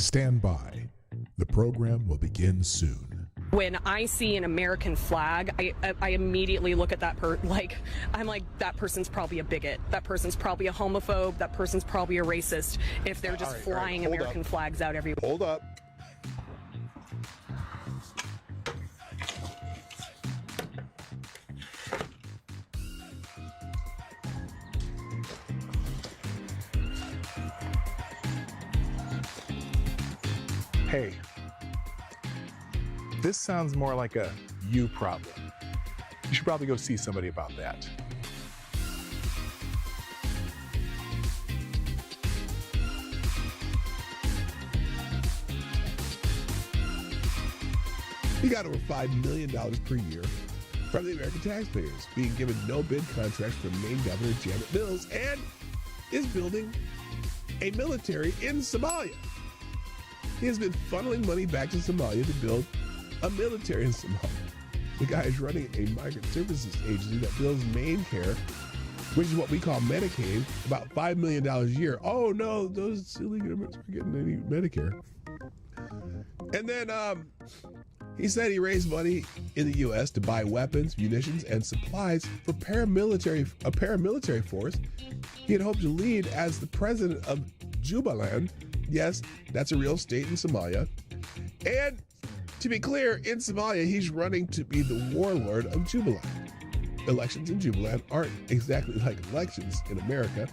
Stand by. The program will begin soon. When I see an American flag, I immediately look at that I'm like, that person's probably a bigot. That person's probably a homophobe. That person's probably a racist if they're just flying American flags out everywhere. Hold up. Hey, this sounds more like a you problem. You should probably go see somebody about that. He got over $5 million per year from the American taxpayers, being given no bid contracts from Maine Governor Janet Mills, and is building a military in Somalia. He has been funneling money back to Somalia to build a military in Somalia. The guy is running a migrant services agency that bills Maine Care, which is what we call Medicaid, about $5 million a year. Oh no, those illegal immigrants are getting any Medicare. And then he said he raised money in the U.S. to buy weapons, munitions, and supplies for a paramilitary force he had hoped to lead as the president of Jubaland. Yes, that's a real state in Somalia. And to be clear, in Somalia, he's running to be the warlord of Jubaland. Elections in Jubaland aren't exactly like elections in America.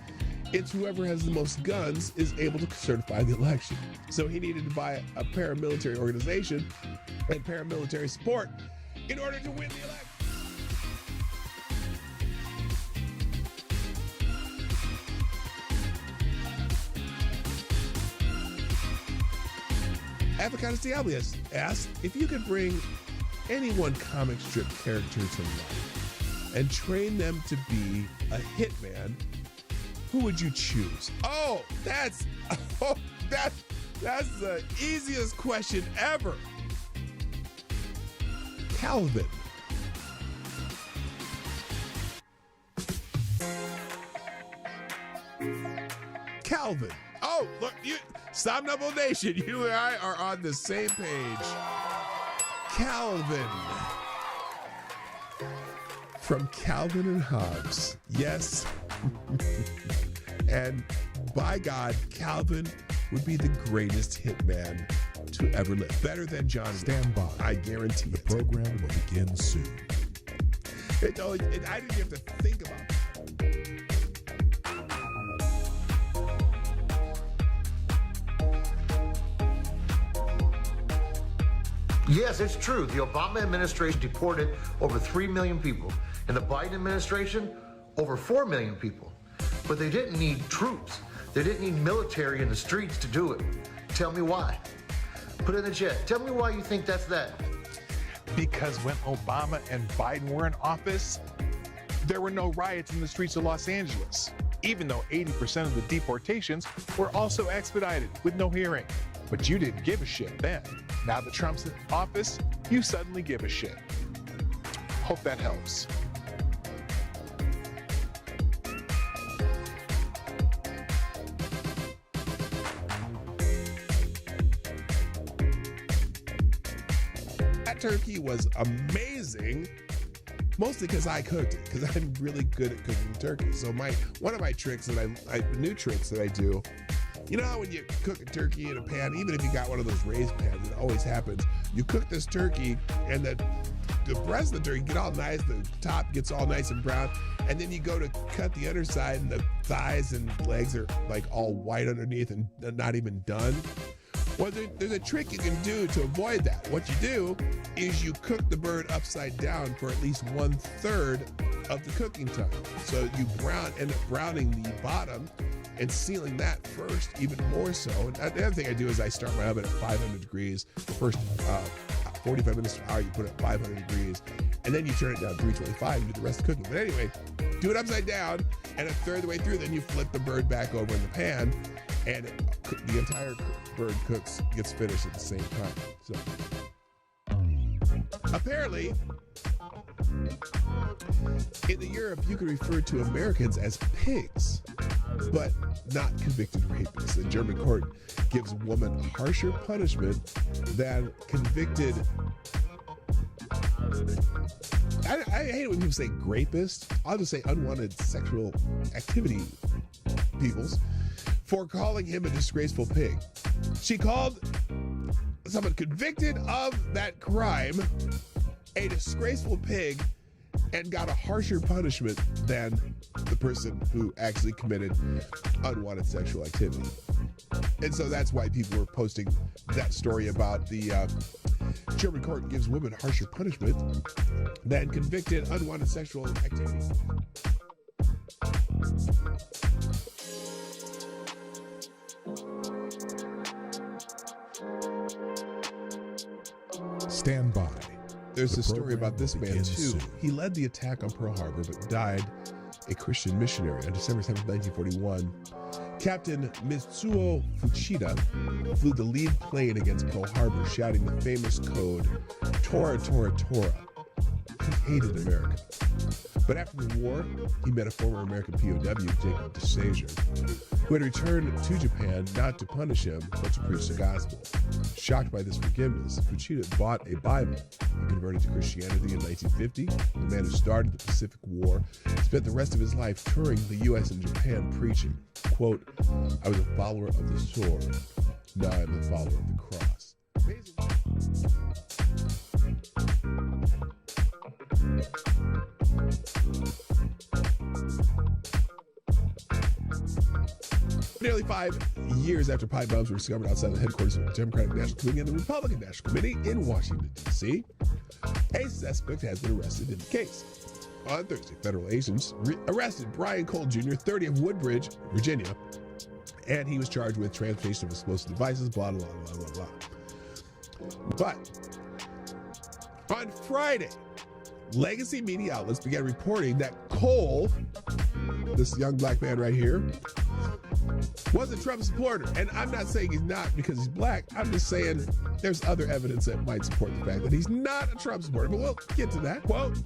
It's whoever has the most guns is able to certify the election. So he needed to buy a paramilitary organization and paramilitary support in order to win the election. Avocados Diablius asked if you could bring any one comic strip character to life and train them to be a hitman, who would you choose? Oh, that's the easiest question ever. Calvin. Calvin. Oh, look, Somnambule Nation, you and I are on the same page. Calvin. From Calvin and Hobbes. Yes. And by God, Calvin would be the greatest hitman to ever live. Better than John. Stand by. I guarantee the program will begin soon. I didn't have to think about it. Yes, it's true. The Obama administration deported over 3 million people. And the Biden administration, over 4 million people. But they didn't need troops. They didn't need military in the streets to do it. Tell me why. Put it in the chat. Tell me why you think that's that. Because when Obama and Biden were in office, there were no riots in the streets of Los Angeles, even though 80% of the deportations were also expedited with no hearing. But you didn't give a shit then. Now that Trump's in office, you suddenly give a shit. Hope that helps. That turkey was amazing, mostly because I cooked it, because I'm really good at cooking turkey. So one of my tricks new tricks that I do, you know how when you cook a turkey in a pan, even if you got one of those raised pans, it always happens. You cook this turkey and the breast of the turkey get all nice, the top gets all nice and brown, and then you go to cut the underside and the thighs and legs are like all white underneath and not even done. Well, there's a trick you can do to avoid that. What you do is you cook the bird upside down for at least 1/3 of the cooking time. So you end up browning the bottom and sealing that first, even more so. And the other thing I do is I start my oven at 500 degrees. The first 45 minutes to an hour, you put it at 500 degrees, and then you turn it down to 325 and do the rest of the cooking. But anyway, do it upside down, and 1/3 of the way through, then you flip the bird back over in the pan, and the entire bird gets finished at the same time. So apparently, in Europe, you can refer to Americans as pigs. but not convicted rapists. A German court gives woman harsher punishment than convicted. I hate it when people say grapist. I'll just say unwanted sexual activity peoples for calling him a disgraceful pig. She called someone convicted of that crime a disgraceful pig and got a harsher punishment than the person who actually committed unwanted sexual activity. And so that's why people were posting that story about the German court gives women harsher punishment than convicted unwanted sexual activity. Stand by. There's The a story about this man program too. begins soon. He led the attack on Pearl Harbor but died a Christian missionary on December 7, 1941. Captain Mitsuo Fuchida flew the lead plane against Pearl Harbor, shouting the famous code, Tora, Tora, Tora. He hated America. But after the war, he met a former American POW, Jacob DeSager, who had returned to Japan not to punish him, but to preach the gospel. Shocked by this forgiveness, Fuchida bought a Bible. He converted to Christianity in 1950. The man who started the Pacific War spent the rest of his life touring the U.S. and Japan preaching, quote, I was a follower of the sword. Now I'm a follower of the cross. Amazing. Nearly 5 years after pipe bombs were discovered outside the headquarters of the Democratic National Committee and the Republican National Committee in Washington, D.C., a suspect has been arrested in the case. On Thursday, federal agents arrested Brian Cole Jr., 30 of Woodbridge, Virginia, and he was charged with transportation of explosive devices, blah, blah, blah, blah, blah. But on Friday, legacy media outlets began reporting that Cole, this young black man right here, was a Trump supporter. And I'm not saying he's not because he's black. I'm just saying there's other evidence that might support the fact that he's not a Trump supporter. But we'll get to that. Quote,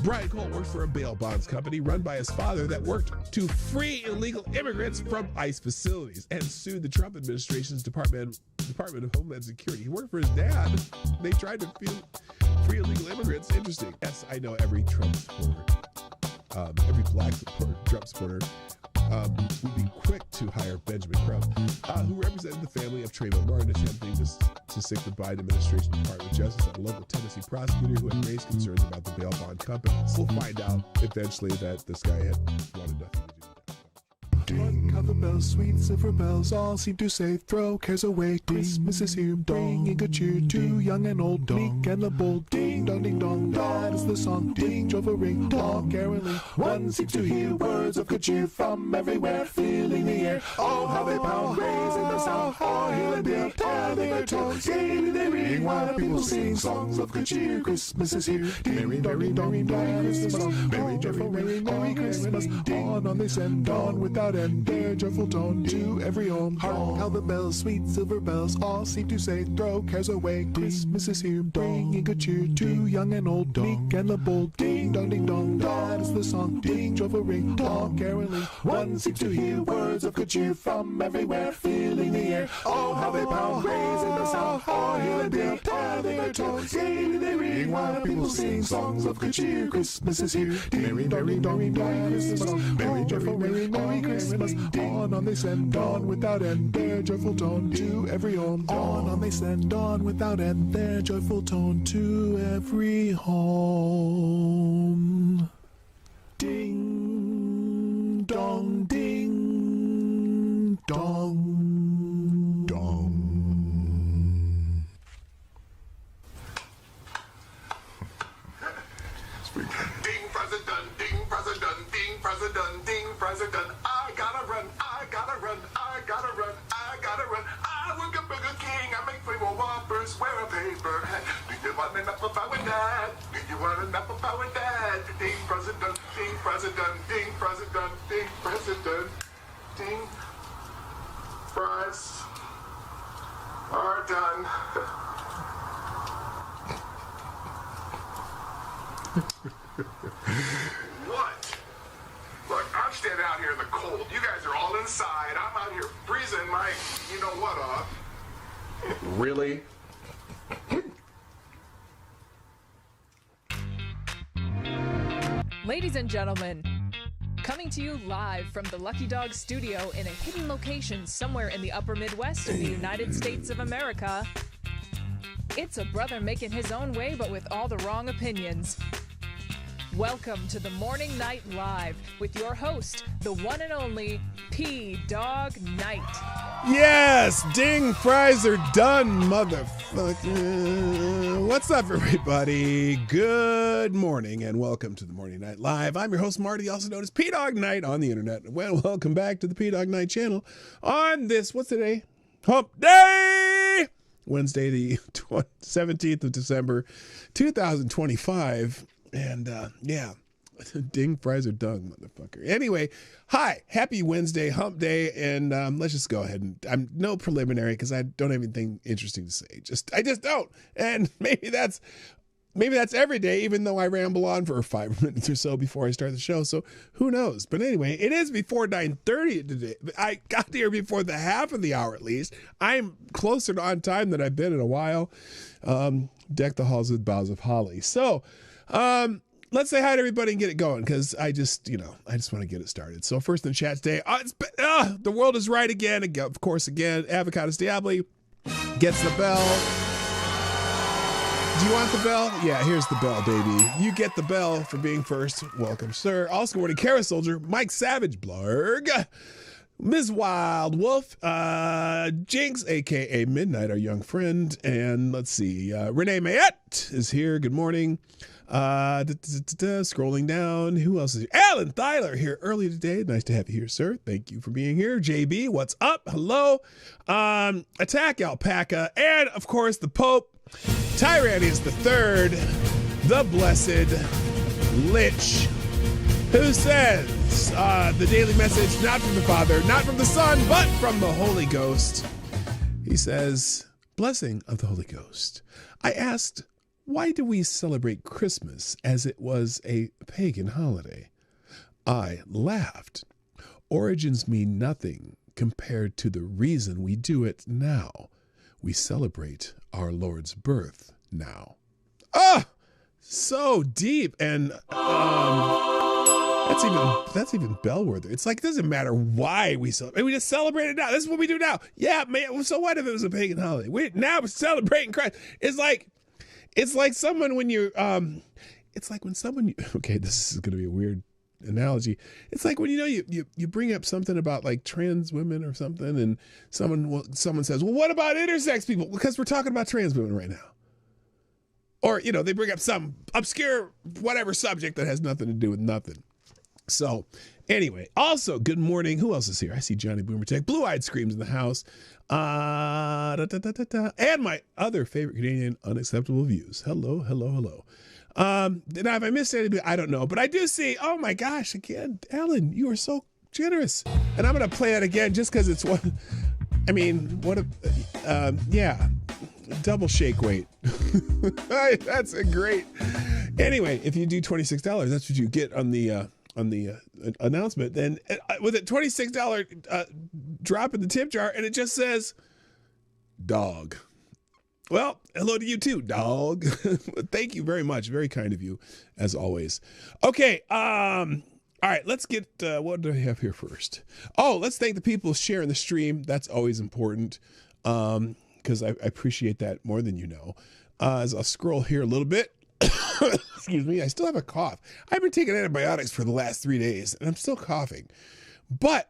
Brian Cole works for a bail bonds company run by his father that worked to free illegal immigrants from ICE facilities and sued the Trump administration's Department of Homeland Security. He worked for his dad. They tried to free illegal immigrants. Interesting. Yes, I know every Trump supporter, every black Trump supporter would be quick to hire Benjamin Crump, who represented the family of Trayvon Martin, attempting to sic the Biden administration Department of Justice on a local Tennessee prosecutor who had raised concerns about the bail bond company. We'll find out eventually that this guy had wanted nothing to do with that. Ding, how the bells, sweet silver bells, all seem to say, throw cares away. Christmas is here, bringing good cheer to young and old, meek and the bold. Ding dong, ding dong, that is the song. Ding, drove a ring, dong, caroling. One seems to hear words of good cheer from everywhere, filling the air. Oh, how they pound, raising the sound. Oh, hail and deal, telling their tones. Gaily they ring, while people sing songs of good cheer. Christmas is here. Ding dong, ding dong, that is the song. Merry, joyful, Merry Christmas. On they send, on without end, their joyful tone to every home. Hark how the bells, sweet silver bells, all seem to say, throw cares away. Christmas is here, bringing good cheer to young and old, meek and the bold. Ding dong, that is the song. Ding, joyful ring, dong, caroling. One seems to hear words of good cheer from everywhere, filling the air. Oh, how they pound, raising the sound. Oh, hail and deal, telling their tones. Gaily they ring, while people sing songs of good cheer. Christmas is here. Merry dong, that is the song. Merry, joyful, Merry Christmas. On they send, on without end, their joyful tone to every home. On they send, on without end, their joyful tone to every home. Ding dong, ding dong, dong. Ding president, ding president, ding president, ding president. I gotta run, I gotta run, I gotta run, I gotta run. I work at Burger King, I make flavor Whoppers, wear a paper hat. Do you want an apple pie with that? Do you want an apple pie with that? Ding president, ding president, ding president, ding president, ding. Fries are done. What? Look, I'm standing out here in the cold. You and my, you know what, off. Really? Ladies and gentlemen, coming to you live from the Lucky Dog studio in a hidden location somewhere in the upper Midwest of the United States of America, it's a brother making his own way but with all the wrong opinions. Welcome to the Morning Night Live with your host, the one and only PDawgKnight. Yes, ding, fries are done, motherfucker. What's up, everybody? Good morning and welcome to the Morning Night Live. I'm your host, Marty, also known as PDawgKnight on the internet. Well, welcome back to the Dawg Knight Channel on this, what's today? Hump Day! Wednesday, the 17th of December, 2025. And, yeah, ding, fries are done, motherfucker. Anyway, hi, happy Wednesday, hump day, and let's just go ahead and, I'm no preliminary because I don't have anything interesting to say. I just don't. And maybe that's every day, even though I ramble on for 5 minutes or so before I start the show. So who knows? But anyway, it is before 9:30 today. I got here before the half of the hour at least. I'm closer to on time than I've been in a while. Deck the halls with boughs of holly. So, let's say hi to everybody and get it going because I just want to get it started. So first in the chat today, the world is right again. Of course, again, Avocados Diabli gets the bell. Do you want the bell? Yeah, here's the bell, baby. You get the bell for being first. Welcome, sir. Also, morning, Kara Soldier, Mike Savage, Blarg, Ms. Wild Wolf, Jinx, a.k.a. Midnight, our young friend. And let's see, Renee Mayette is here. Good morning. Scrolling down, who else is here? Alan Thyler here early today. Nice to have you here, sir. Thank you for being here. JB, what's up? Hello. Attack Alpaca, and of course the Pope, Tyrannius the Third, the Blessed Lich, who says the daily message, not from the Father, not from the Son, but from the Holy Ghost. He says, blessing of the Holy Ghost. I asked, why do we celebrate Christmas as it was a pagan holiday? I laughed. Origins mean nothing compared to the reason we do it now. We celebrate our Lord's birth now. Ah, so deep, and that's even bellworther. It's like it doesn't matter why we celebrate. We just celebrate it now. This is what we do now. Yeah, man. So what if it was a pagan holiday? Now we're celebrating Christ. It's like someone when you're, it's like when someone, okay, this is going to be a weird analogy. It's like when, you bring up something about like trans women or something, and someone says, well, what about intersex people? Because we're talking about trans women right now. Or, they bring up some obscure whatever subject that has nothing to do with nothing. So anyway, also good morning. Who else is here? I see Johnny Boomer Tech, Blue Eyed Screams in the house. And my other favorite Canadian, Unacceptable Views. Hello. Now, if I missed anybody, I don't know, but I do see, oh my gosh, again, Alan, you are so generous. And I'm going to play that again just because it's one, yeah, double shake weight. That's a great, anyway, if you do $26, that's what you get on the announcement. Then with a $26 drop in the tip jar, and it just says dog. Well, hello to you too, dog. Thank you very much. Very kind of you, as always. Okay, all right, let's get, what do I have here first? Oh, let's thank the people sharing the stream. That's always important, because I appreciate that more than you know. As I'll scroll here a little bit. Excuse me, I still have a cough. I've been taking antibiotics for the last 3 days, and I'm still coughing. But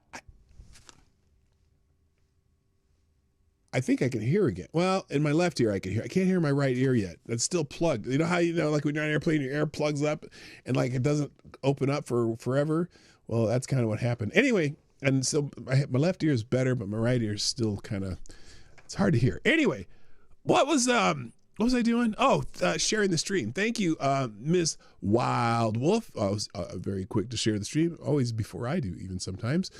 I think I can hear again. Well, in my left ear I can hear. I can't hear my right ear yet. It's still plugged. You know how like when you're on an airplane, your air plugs up and like it doesn't open up for forever? Well, that's kind of what happened. Anyway, and so my left ear is better, but my right ear is still kind of, it's hard to hear. Anyway, what was I doing? Oh, sharing the stream. Thank you, Miss Wild Wolf. I was very quick to share the stream, always before I do, even sometimes.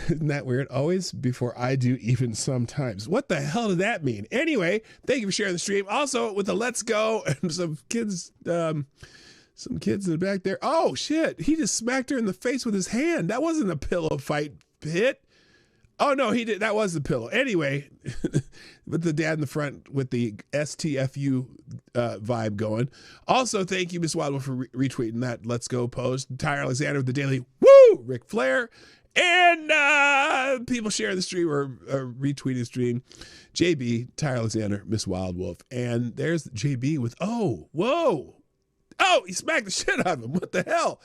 Isn't that weird? Always before I do, even sometimes. What the hell did that mean? Anyway, thank you for sharing the stream. Also, with the let's go and some kids in the back there. Oh, shit. He just smacked her in the face with his hand. That wasn't a pillow fight hit. Oh, no, he did. That was the pillow. Anyway, with the dad in the front with the STFU vibe going. Also, thank you, Miss Wildwell, for retweeting that Let's Go post. Tyler Alexander with the daily woo, Ric Flair. And people sharing the stream or retweeting the stream. JB, Tyler Alexander, Miss Wildwolf. And there's JB with, oh, whoa. Oh, he smacked the shit out of him. What the hell?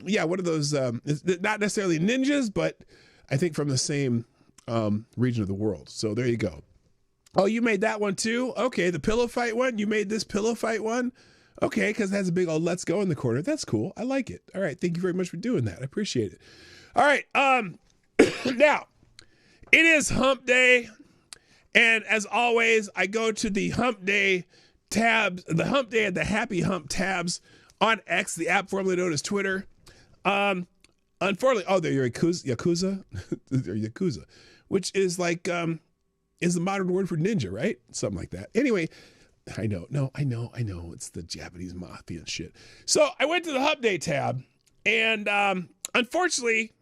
Yeah, one of those, not necessarily ninjas, but I think from the same region of the world. So there you go. Oh, you made that one too? Okay, the pillow fight one. You made this pillow fight one? Okay, because it has a big old let's go in the corner. That's cool. I like it. All right, thank you very much for doing that. I appreciate it. All right, now, it is hump day. And as always, I go to the hump day tabs, the hump day and the happy hump tabs on X, the app formerly known as Twitter. Unfortunately, oh, they're Yakuza? They're Yakuza, which is like, is the modern word for ninja, right? Something like that. Anyway, I know. It's the Japanese mafia and shit. So I went to the hump day tab, and unfortunately,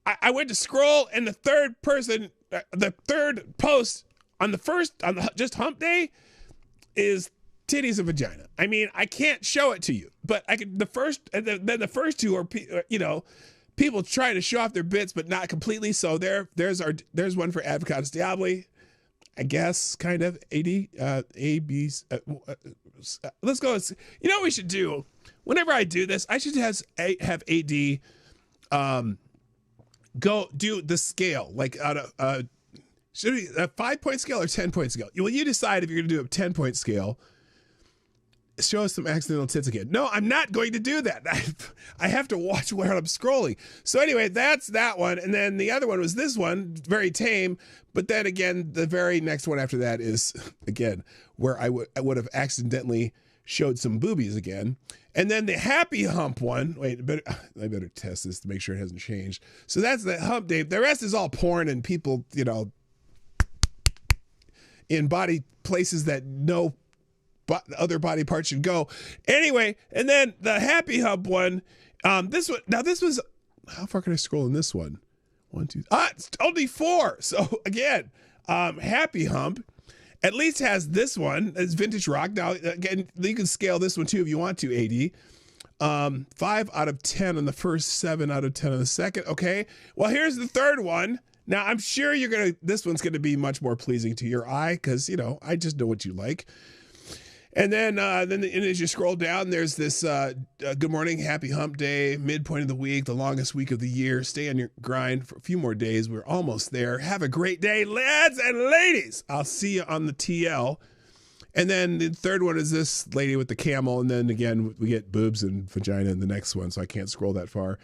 I went to scroll, and the third post on the just hump day is titties and vagina. I mean, I can't show it to you, but I could. The first two are, people trying to show off their bits, but not completely. So there's one for Advocatus Diaboli, I guess, kind of. AB's. Let's go. You know what we should do? Whenever I do this, I should have AD go do the scale, like out of should we a 5-point scale or 10-point scale? Well, you decide if you're going to do a 10-point scale. Show us some accidental tits again. No, I'm not going to do that. I have to watch where I'm scrolling. So anyway, that's that one. And then the other one was this one, very tame. But then again, the very next one after that is, again, where I would have accidentally showed some boobies again. And then the happy hump one. Wait, I better test this to make sure it hasn't changed. So that's the hump day. The rest is all porn and people, in body places that no other body parts should go. Anyway, and then the happy hump one. This was how far can I scroll in this one? 1, 2. It's only 4. So again, happy hump at least has this one. It's vintage rock. Now again, you can scale this one too if you want to. AD 5 out of 10 on the first, 7 out of 10 on the second. Okay. Well, here's the third one. Now I'm sure this one's gonna be much more pleasing to your eye because I just know what you like. And then as you scroll down, there's this good morning, happy hump day, midpoint of the week, the longest week of the year. Stay on your grind for a few more days. We're almost there. Have a great day, lads and ladies. I'll see you on the TL. And then the third one is this lady with the camel. And then again, we get boobs and vagina in the next one, so I can't scroll that far.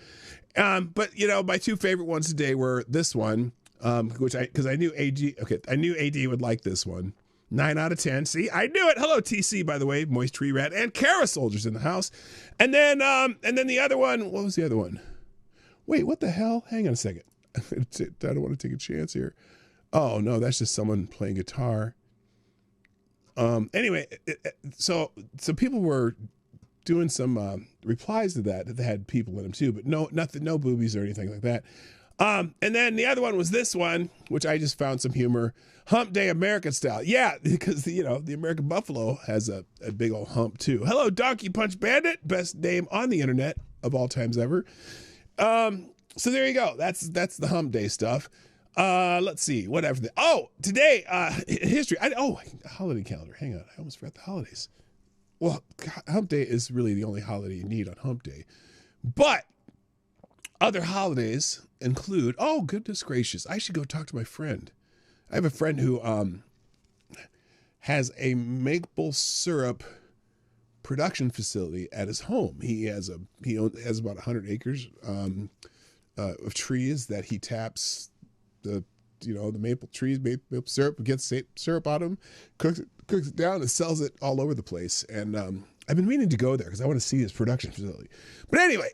But my two favorite ones today were this one, because I knew AD would like this one. 9 out of 10. See, I knew it. Hello, TC, by the way, Moist Tree Rat, and Kara Soldiers in the house. And then the other one. What was the other one? Wait, what the hell? Hang on a second. I don't want to take a chance here. Oh no, that's just someone playing guitar. Anyway, so people were doing some replies to that had people in them too, but no boobies or anything like that. And then the other one was this one, which I just found some humor. Hump Day American style. Yeah, because the American Buffalo has a big old hump too. Hello, Donkey Punch Bandit, best name on the internet of all times ever. So there you go. That's the Hump Day stuff. Let's see, whatever. Today, history. Holiday calendar. Hang on, I almost forgot the holidays. Well, Hump Day is really the only holiday you need on Hump Day. But other holidays include, oh, goodness gracious, I should go talk to my friend. I have a friend who has a maple syrup production facility at his home. He has about 100 acres of trees that he taps the maple trees, maple syrup, gets syrup out of them, cooks it down and sells it all over the place. And I've been meaning to go there because I want to see his production facility. But anyway,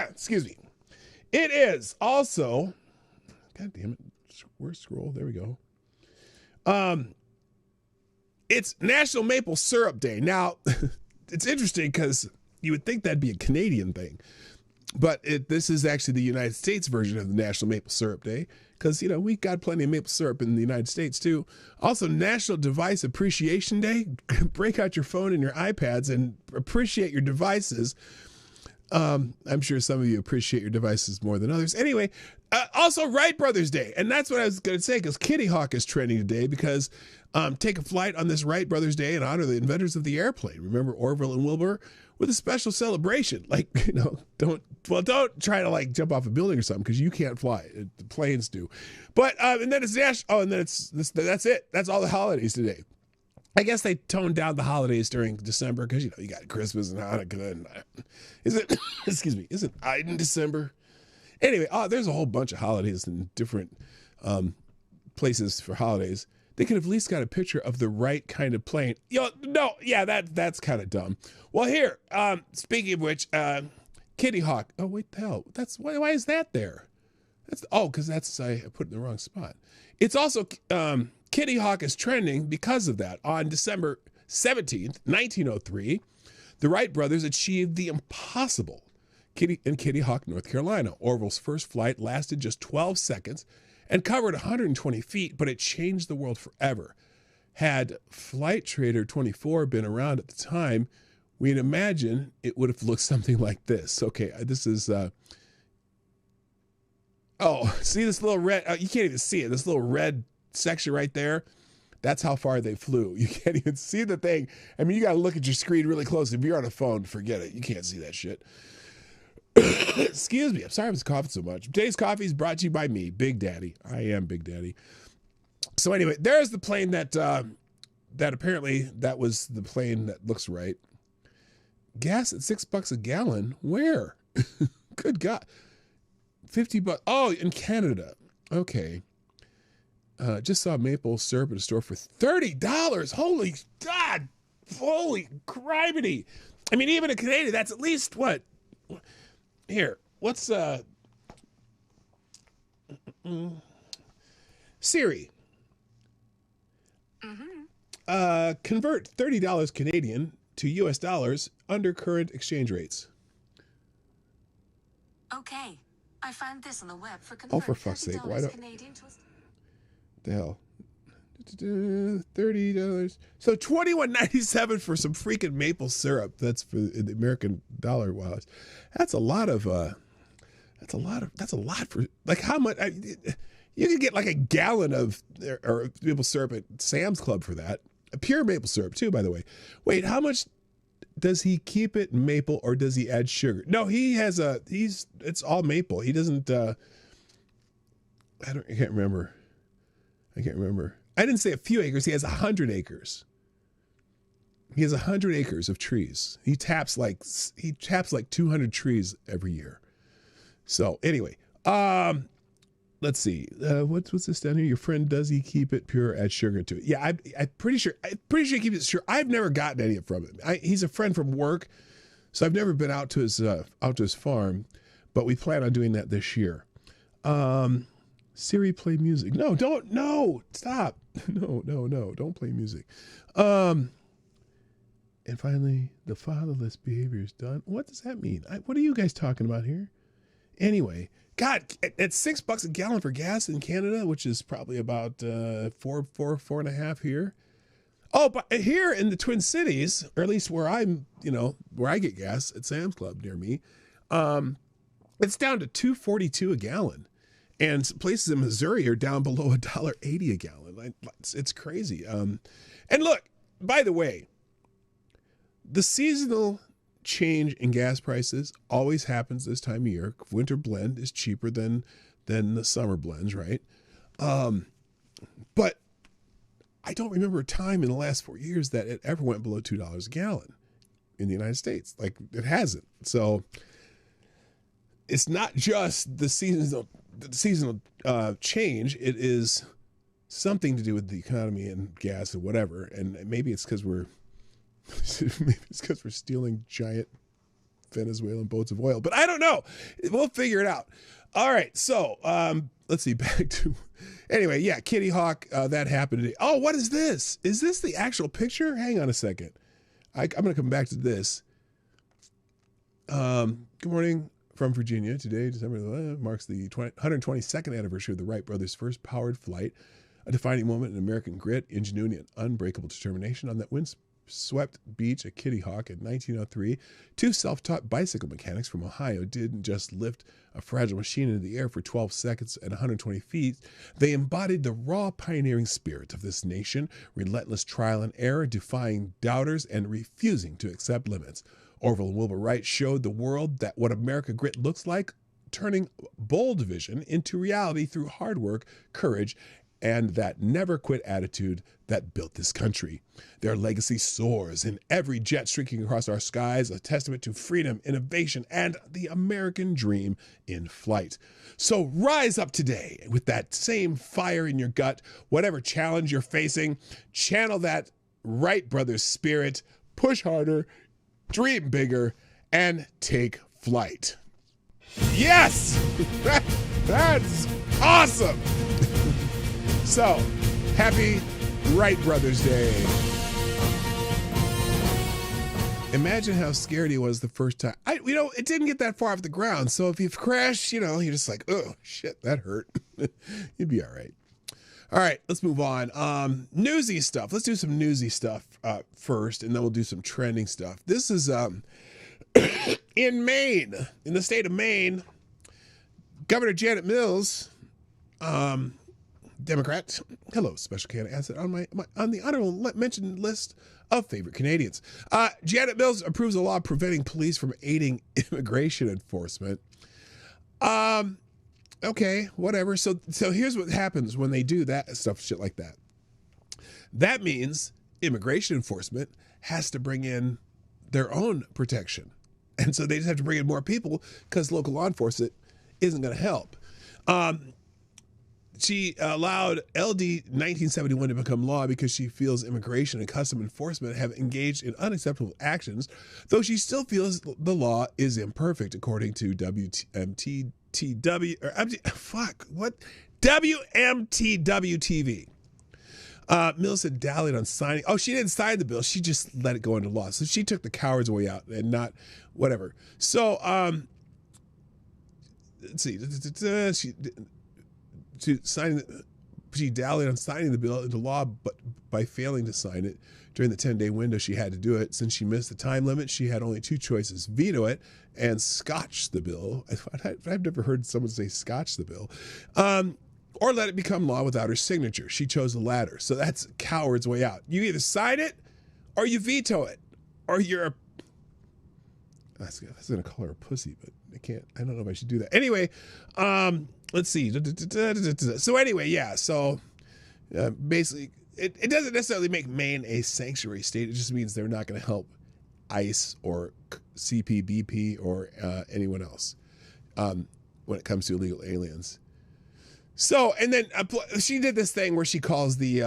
excuse me. It is also, God damn it, where's scroll? There we go. It's National Maple Syrup Day. Now, it's interesting because you would think that'd be a Canadian thing. But this is actually the United States version of the National Maple Syrup Day because, you know, we got plenty of maple syrup in the United States too. Also, National Device Appreciation Day. Break out your phone and your iPads and appreciate your devices. I'm sure some of you appreciate your devices more than others. Anyway, also Wright Brothers Day. And that's what I was going to say because Kitty Hawk is trending today because take a flight on this Wright Brothers Day and honor the inventors of the airplane. Remember Orville and Wilbur? With a special celebration. Like, you know, don't try to like jump off a building or something because you can't fly. The planes do. But, and then it's national. Oh, and then that's it. That's all the holidays today. I guess they toned down the holidays during December because, you know, you got Christmas and Hanukkah. And, isn't Eid in December? Anyway, there's a whole bunch of holidays in different places for holidays. They could have at least got a picture of the right kind of plane. That's kind of dumb. Well, here, speaking of which, Kitty Hawk. Oh, wait, the hell. Why is that there? Because I put it in the wrong spot. It's also, Kitty Hawk is trending because of that. On December 17th, 1903, the Wright brothers achieved the impossible in Kitty Hawk, North Carolina. Orville's first flight lasted just 12 seconds and covered 120 feet, but it changed the world forever. Had Flight Trader 24 been around at the time, we'd imagine it would have looked something like this. Okay, this is, see this little red, you can't even see it, this little red section right there? That's how far they flew. You can't even see the thing. I mean, you got to look at your screen really close. If you're on a phone, forget it. You can't see that shit. Excuse me. I'm sorry I was coughing so much. Today's coffee is brought to you by me, Big Daddy. I am Big Daddy. So anyway, there's the plane that apparently that was the plane that looks right. Gas at $6 a gallon. Where? Good God. $50. Oh, in Canada. Okay. Just saw maple syrup at a store for $30. Holy God. Holy criminy. I mean, even in Canada, that's at least what? Here, what's Siri? Convert $30 Canadian to US dollars under current exchange rates. Okay, I found this on the web for Oh, for fuck's sake! Why don't? Canadian to... The hell. $30. So $21.97 for some freaking maple syrup. That's for the American dollar wise. That's a lot for like how much you could get like a gallon of or maple syrup at Sam's Club for that. A pure maple syrup too, by the way. Wait, how much does he keep it maple or does he add sugar? No, it's all maple. He doesn't I can't remember. I didn't say a few acres. He has 100 acres. He has 100 acres of trees. He taps like 200 trees every year. So anyway, let's see. What's this down here? Your friend, does he keep it pure? Add sugar to it? Yeah, I'm pretty sure. He keeps it pure. I've never gotten any from him. He's a friend from work, so I've never been out to his farm, but we plan on doing that this year. Siri, play music. No, stop. No, don't play music. And finally, the fatherless behavior is done. What does that mean? What are you guys talking about here? Anyway, God, at $6 a gallon for gas in Canada, which is probably about four and a half here. Oh, but here in the Twin Cities, or at least where where I get gas at Sam's Club near me, it's down to $2.42 a gallon. And places in Missouri are down below $1.80 a gallon. It's crazy. And look, by the way, the seasonal change in gas prices always happens this time of year. Winter blend is cheaper than the summer blends, right? But I don't remember a time in the last 4 years that it ever went below $2 a gallon in the United States. Like, it hasn't. So it's not just the seasonal change. It is something to do with the economy and gas and whatever. And maybe it's because we're stealing giant Venezuelan boats of oil, but I don't know. We'll figure it out. All right. So let's see, back to, anyway. Yeah. Kitty Hawk. That happened today. Oh, what is this? Is this the actual picture? Hang on a second. I'm going to come back to this. Good morning. from Virginia. Today, December 11th, marks the 122nd anniversary of the Wright brothers' first powered flight, a defining moment in American grit, ingenuity, and unbreakable determination. On that windswept beach at Kitty Hawk in 1903, two self-taught bicycle mechanics from Ohio didn't just lift a fragile machine into the air for 12 seconds at 120 feet. They embodied the raw pioneering spirit of this nation, relentless trial and error, defying doubters and refusing to accept limits. Orville and Wilbur Wright showed the world that what America grit looks like, turning bold vision into reality through hard work, courage, and that never quit attitude that built this country. Their legacy soars in every jet streaking across our skies, a testament to freedom, innovation, and the American dream in flight. So rise up today with that same fire in your gut. Whatever challenge you're facing, channel that Wright brothers spirit, push harder, dream bigger, and take flight. Yes! That's awesome! So, happy Wright Brothers Day. Imagine how scared he was the first time. It didn't get that far off the ground. So if you've crashed, you're just like, oh, shit, that hurt. You'd be all right. All right, let's move on. Newsy stuff. Let's do some newsy stuff first, and then we'll do some trending stuff. This is in Maine, in the state of Maine. Governor Janet Mills, Democrat. Hello, special candidate on the honorable mention list of favorite Canadians. Janet Mills approves a law preventing police from aiding immigration enforcement. Okay, whatever. So here's what happens when they do that stuff, shit like that. That means immigration enforcement has to bring in their own protection. And so they just have to bring in more people because local law enforcement isn't going to help. She allowed LD 1971 to become law because she feels immigration and custom enforcement have engaged in unacceptable actions, though she still feels the law is imperfect, according to WMTW TV. Mills had dallied on signing. Oh, she didn't sign the bill. She just let it go into law. So she took the coward's way out and not whatever. So let's see. She dallied on signing the bill into law, but by failing to sign it during the 10-day window she had to do it. Since she missed the time limit, she had only two choices: veto it and scotch the bill. I've never heard someone say scotch the bill. Or let it become law without her signature. She chose the latter. So that's coward's way out. You either sign it or you veto it, or you're a... That's going to call her a pussy, but I don't know if I should do that. Anyway, let's see. So anyway, yeah. So basically, it doesn't necessarily make Maine a sanctuary state. It just means they're not going to help ICE or CPBP or anyone else when it comes to illegal aliens. So, and then she did this thing where she calls the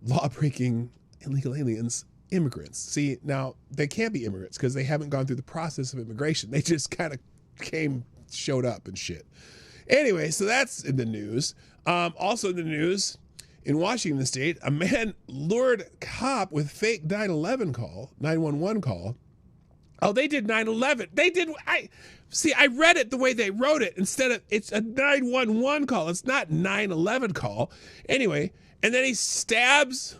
law-breaking illegal aliens immigrants. See, now they can't be immigrants because they haven't gone through the process of immigration. They just kind of showed up and shit. Anyway, so that's in the news. Also in the news, in Washington State, a man lured cop with fake 911 call. Oh, they did 911. They did. I read it the way they wrote it. Instead of, it's a 911 call. It's not 911 call. Anyway, and then he stabs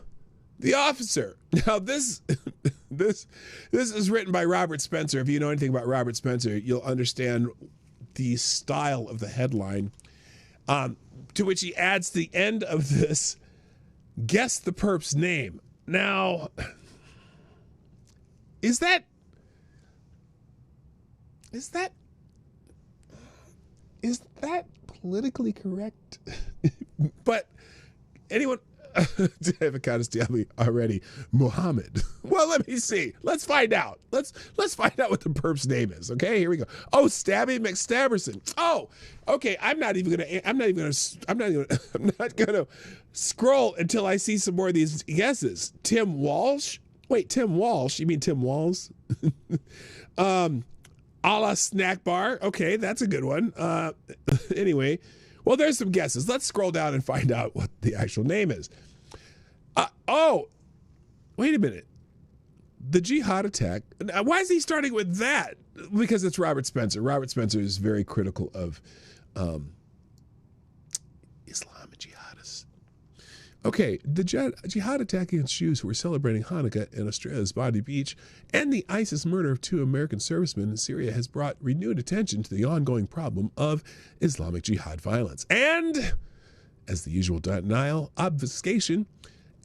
the officer. Now this is written by Robert Spencer. If you know anything about Robert Spencer, you'll understand the style of the headline. To which he adds the end of this, guess the perp's name. Now, is that politically correct? But anyone, I have a Kadastali already. Muhammad. Well, let me see. Let's find out. Let's find out what the perp's name is. Okay, here we go. Oh, Stabby McStabberson. Oh, okay. I'm not gonna scroll until I see some more of these guesses. Tim Walsh. Wait, Tim Walsh. You mean Tim Walz? A la snack bar. Okay, that's a good one. Anyway, well, there's some guesses. Let's scroll down and find out what the actual name is. Oh, wait a minute. the jihad attack. Why is he starting with that? Because it's Robert Spencer. Robert Spencer is very critical of Islam and jihadists. Okay, the jihad attack against Jews who were celebrating Hanukkah in Australia's Bondi Beach and the ISIS murder of 2 American servicemen in Syria has brought renewed attention to the ongoing problem of Islamic jihad violence. And as the usual denial, obfuscation,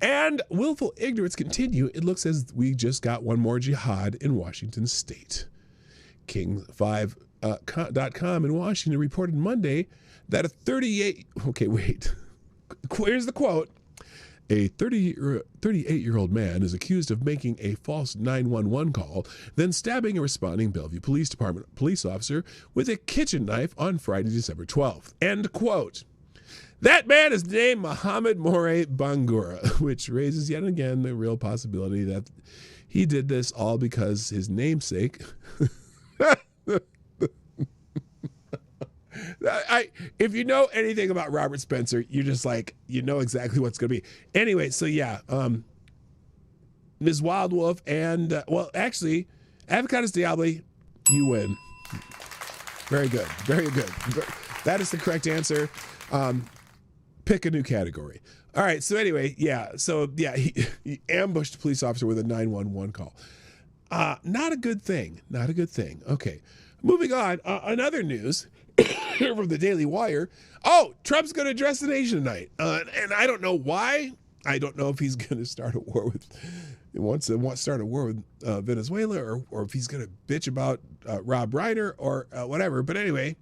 and willful ignorance continue, it looks as we just got one more jihad in Washington state. King5.com in Washington reported Monday that here's the quote. A 38-year-old man is accused of making a false 911 call, then stabbing a responding Bellevue Police Department police officer with a kitchen knife on Friday, December 12th. End quote. That man is named Mohammed Moray Bangura, which raises yet again the real possibility that he did this all because his namesake. If you know anything about Robert Spencer, you're just like, you know exactly what's going to be. Anyway, so yeah, Ms. Wild Wolf and, actually, Avocados Diablo, you win. Very good. Very good. That is the correct answer. Pick a new category. All right, so anyway, he ambushed a police officer with a 911 call. Not a good thing. Not a good thing. Okay, moving on. Another news from the Daily Wire. Oh, Trump's going to address the nation tonight. And I don't know why. I don't know if he's going to start a war with, Venezuela, or if he's going to bitch about Rob Reiner or whatever. But anyway,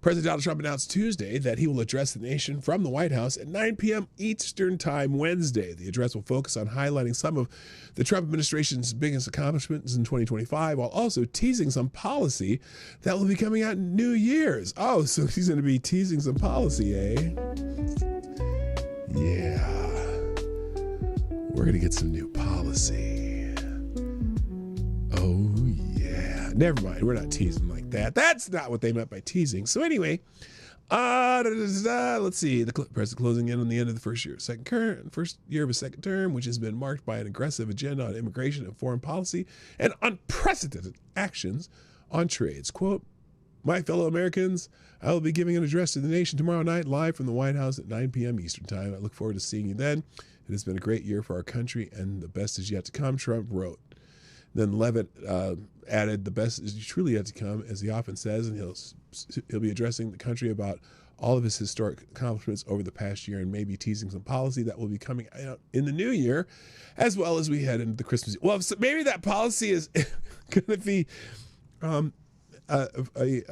President Donald Trump announced Tuesday that he will address the nation from the White House at 9 p.m. Eastern Time Wednesday. The address will focus on highlighting some of the Trump administration's biggest accomplishments in 2025, while also teasing some policy that will be coming out in New Year's. Oh, so he's going to be teasing some policy, eh? Yeah. We're going to get some new policy. Oh, yeah. Never mind. We're not teasing like that. That's not what they meant by teasing. So anyway, let's see. The president closing in on the end of the first year of his second term, which has been marked by an aggressive agenda on immigration and foreign policy and unprecedented actions on trades. Quote, "My fellow Americans, I will be giving an address to the nation tomorrow night live from the White House at 9 p.m. Eastern Time. I look forward to seeing you then. It has been a great year for our country and the best is yet to come," Trump wrote. Then Levitt added, "The best is truly yet to come," as he often says, and he'll be addressing the country about all of his historic accomplishments over the past year and maybe teasing some policy that will be coming out in the new year, as well as we head into the Christmas. Well, so maybe that policy is going to be a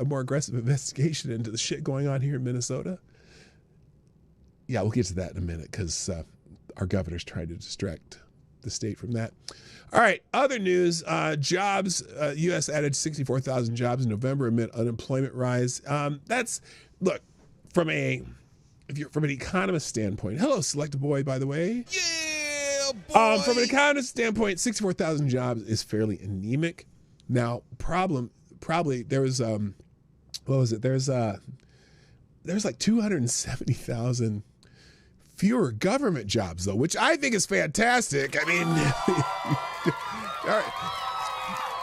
more aggressive investigation into the shit going on here in Minnesota. Yeah, we'll get to that in a minute because our governor's trying to distract the state from that. All right, other news, jobs. U.S. added 64,000 jobs in November amid unemployment rise. Look, from an economist standpoint. Hello, Select Boy, by the way. Yeah, boy. From an economist standpoint, 64,000 jobs is fairly anemic. Now, probably there was what was it? There's like 270,000 fewer government jobs, though, which I think is fantastic. I mean, all right.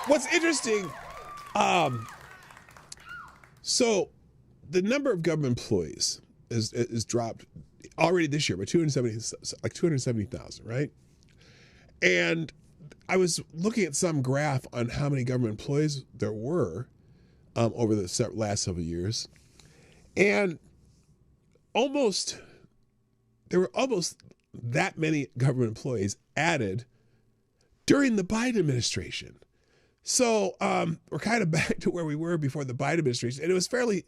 What's interesting, so the number of government employees is dropped already this year by 270,000, right? And I was looking at some graph on how many government employees there were over the last several years, and there were almost that many government employees added during the Biden administration. So we're kind of back to where we were before the Biden administration, and it was fairly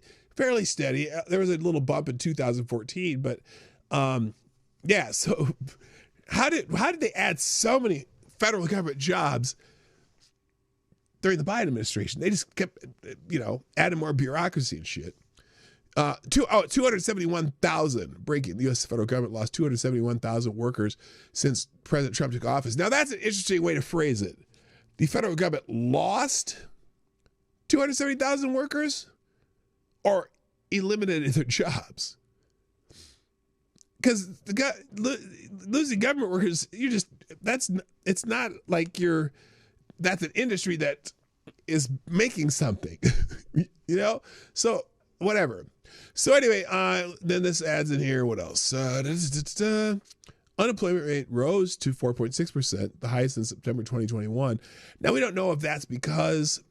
steady. There was a little bump in 2014, but yeah. So how did they add so many federal government jobs during the Biden administration? They just kept, adding more bureaucracy and shit. 271,000 breaking. The U.S. federal government lost 271,000 workers since President Trump took office. Now, that's an interesting way to phrase it. The federal government lost 270,000 workers or eliminated their jobs. Because losing government workers, it's not like you're that's an industry that is making something, you know? So whatever. So anyway, then this adds in here, what else? Unemployment rate rose to 4.6%, the highest in September 2021. Now, we don't know if that's because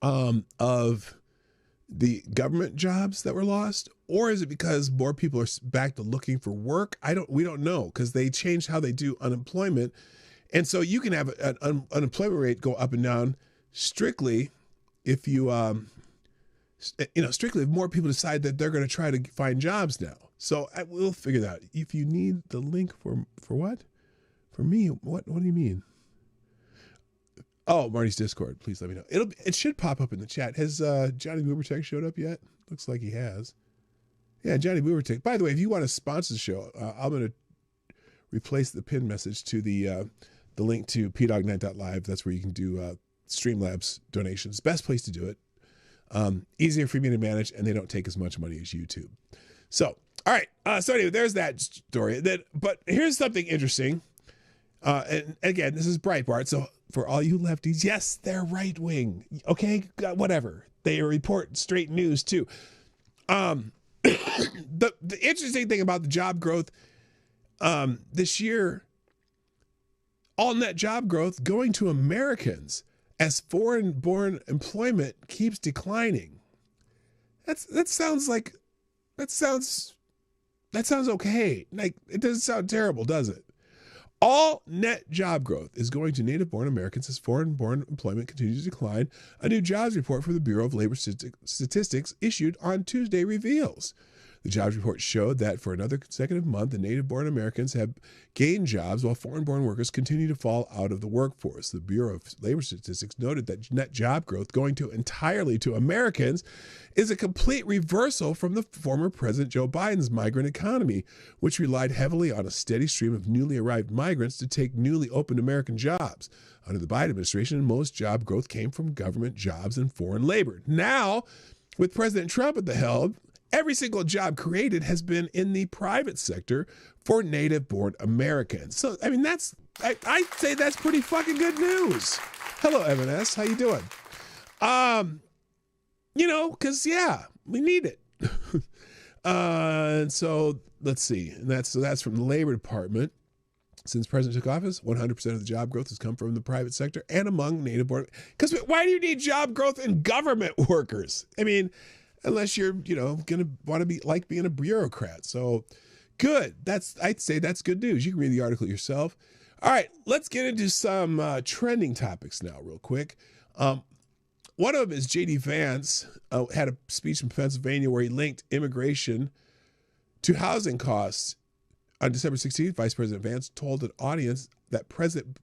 of the government jobs that were lost, or is it because more people are back to looking for work? We don't know, because they changed how they do unemployment. And so you can have an unemployment rate go up and down strictly if you, strictly if more people decide that they're going to try to find jobs now. So we'll figure that out. If you need the link for what? For me, what do you mean? Oh, Marty's Discord. Please let me know. It should pop up in the chat. Has Johnny Boobertech showed up yet? Looks like he has. Yeah, Johnny Boobertech. By the way, if you want to sponsor the show, I'm going to replace the pin message to the link to PDawgKnight.live. That's where you can do Streamlabs donations. Best place to do it. Easier for me to manage, and they don't take as much money as YouTube. So, all right. So anyway, there's that story. But here's something interesting. And again, this is Breitbart. So for all you lefties, yes, they're right wing. Okay, whatever. They report straight news too. The interesting thing about the job growth this year, all net job growth going to Americans as foreign-born employment keeps declining. That sounds okay. Like, it doesn't sound terrible, does it? All net job growth is going to native-born Americans as foreign-born employment continues to decline, a new jobs report for the Bureau of Labor Statistics issued on Tuesday reveals. The jobs report showed that for another consecutive month, the native-born Americans have gained jobs while foreign-born workers continue to fall out of the workforce. The Bureau of Labor Statistics noted that net job growth going to entirely to Americans is a complete reversal from the former President Joe Biden's migrant economy, which relied heavily on a steady stream of newly arrived migrants to take newly opened American jobs. Under the Biden administration, most job growth came from government jobs and foreign labor. Now, with President Trump at the helm, every single job created has been in the private sector for native-born Americans. So, I mean, I'd say that's pretty fucking good news. Hello, M&S. How you doing? Because, yeah, we need it. And so, let's see. And that's from the Labor Department. Since President took office, 100% of the job growth has come from the private sector and among native-born. Because why do you need job growth in government workers? I mean, unless you're, going to want to be like being a bureaucrat. So good. I'd say that's good news. You can read the article yourself. All right, let's get into some trending topics now real quick. One of them is J.D. Vance had a speech in Pennsylvania where he linked immigration to housing costs. On December 16th, Vice President Vance told an audience that President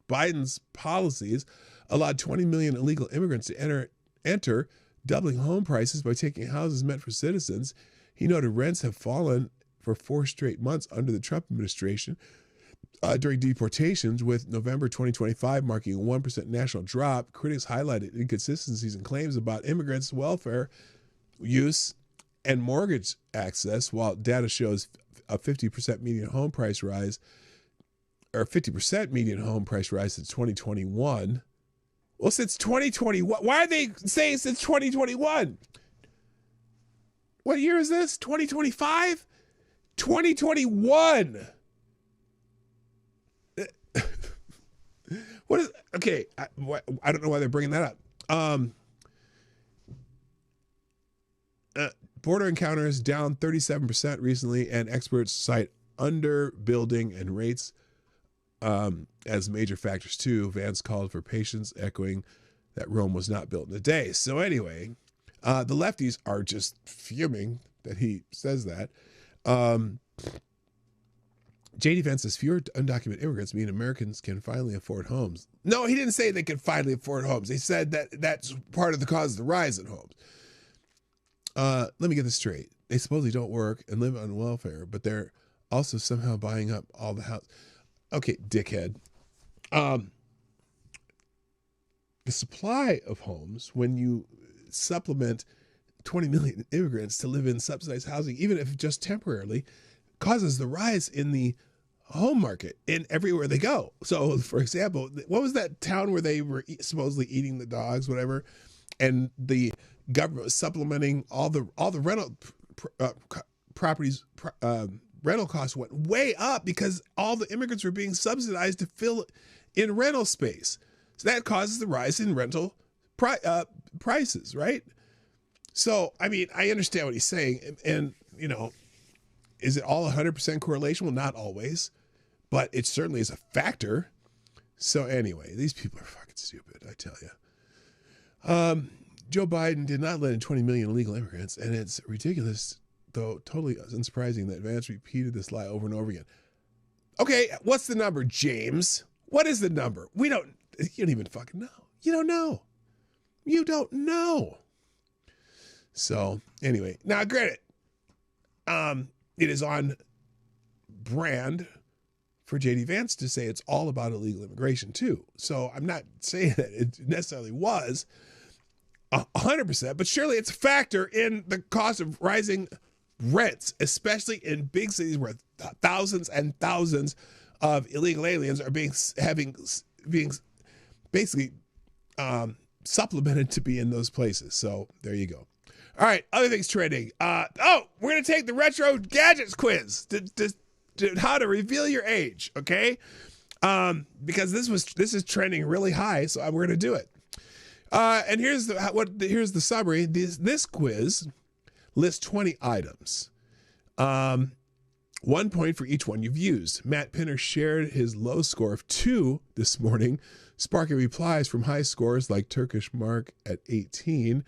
Biden's policies allowed 20 million illegal immigrants to enter, doubling home prices by taking houses meant for citizens. He noted rents have fallen for 4 straight months under the Trump administration during deportations, with November 2025 marking a 1% national drop. Critics highlighted inconsistencies in claims about immigrants' welfare use and mortgage access, while data shows a 50% median home price rise, or 50% median home price rise since 2021. Well, since 2021, why are they saying since 2021? What year is this? 2025? 2021. What is, okay, I don't know why they're bringing that up. Border encounters down 37% recently, and experts cite underbuilding and rates as major factors too. Vance called for patience, echoing that Rome was not built in a day. So anyway, the lefties are just fuming that he says that. J.D. Vance says fewer undocumented immigrants mean Americans can finally afford homes. No, he didn't say they could finally afford homes. He said that that's part of the cause of the rise in homes. Let me get this straight. They supposedly don't work and live on welfare, but they're also somehow buying up all the house. Okay, dickhead. The supply of homes, when you supplement 20 million immigrants to live in subsidized housing, even if just temporarily, causes the rise in the home market in everywhere they go. So, for example, what was that town where they were supposedly eating the dogs, whatever, and the government was supplementing all the rental properties. Rental costs went way up because all the immigrants were being subsidized to fill in rental space. So that causes the rise in rental prices, right? So, I mean, I understand what he's saying. And you know, is it all 100% correlation? Well, not always, but it certainly is a factor. So anyway, these people are fucking stupid, I tell you. Joe Biden did not let in 20 million illegal immigrants, and it's ridiculous, though totally unsurprising that Vance repeated this lie over and over again. Okay, what's the number, James? What is the number? You don't even fucking know. You don't know. You don't know. So anyway, now granted, it is on brand for JD Vance to say it's all about illegal immigration too. So I'm not saying that it necessarily was 100%, but surely it's a factor in the cost of rising rents, especially in big cities where thousands and thousands of illegal aliens are being basically supplemented to be in those places. So there you go. All right, other things trending. We're gonna take the retro gadgets quiz to how to reveal your age. Okay, because this is trending really high, so we're gonna do it. And here's the summary. This quiz lists 20 items. 1 point for each one you've used. Matt Pinner shared his low score of 2 this morning, sparking replies from high scores like Turkish Mark at 18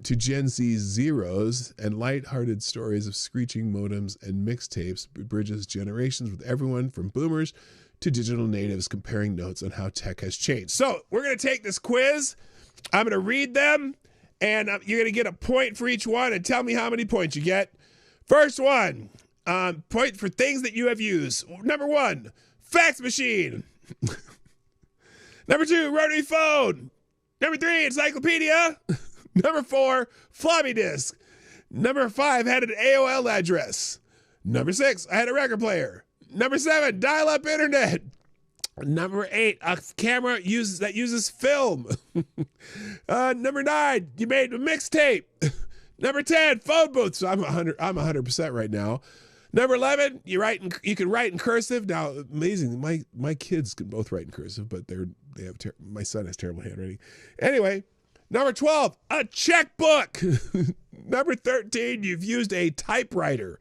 to Gen Z's zeros and lighthearted stories of screeching modems and mixtapes bridges generations with everyone from boomers to digital natives comparing notes on how tech has changed. So we're going to take this quiz. I'm going to read them, and you're going to get a point for each one and tell me how many points you get. First one, point for things that you have used. Number 1, fax machine. Number 2, rotary phone. Number 3, encyclopedia. Number 4, floppy disk. Number 5, had an AOL address. Number 6, I had a record player. Number 7, dial-up internet. Number 8, a camera that uses film. Number 9, you made a mixtape. Number 10, phone booth. So I'm 100% right now. Number 11, you can write in cursive. Now, amazing, my kids can both write in cursive, but my son has terrible handwriting. Anyway, number 12, a checkbook. Number 13, you've used a typewriter.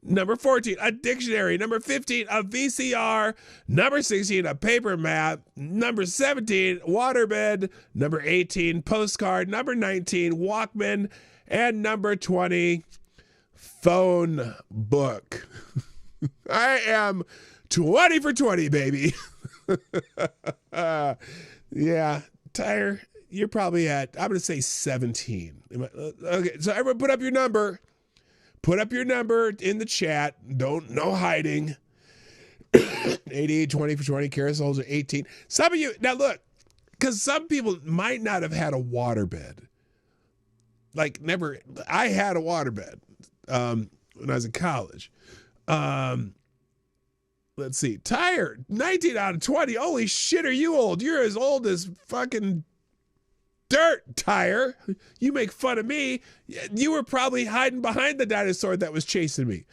Number 14, a dictionary. Number 15, a VCR. Number 16, a paper map. Number 17, waterbed. Number 18, postcard. Number 19, Walkman. And number 20, phone book. I am 20 for 20, baby. Yeah, Tyre, you're probably at, I'm going to say 17. Okay, so everyone put up your number. Put up your number in the chat. No hiding. 88, 20 for 20. Carousels are 18. Some of you, now look, because some people might not have had a waterbed. Like never, I had a waterbed when I was in college. Let's see. Tyre, 19 out of 20. Holy shit, are you old? You're as old as fucking dirt, Tyre. You make fun of me. You were probably hiding behind the dinosaur that was chasing me.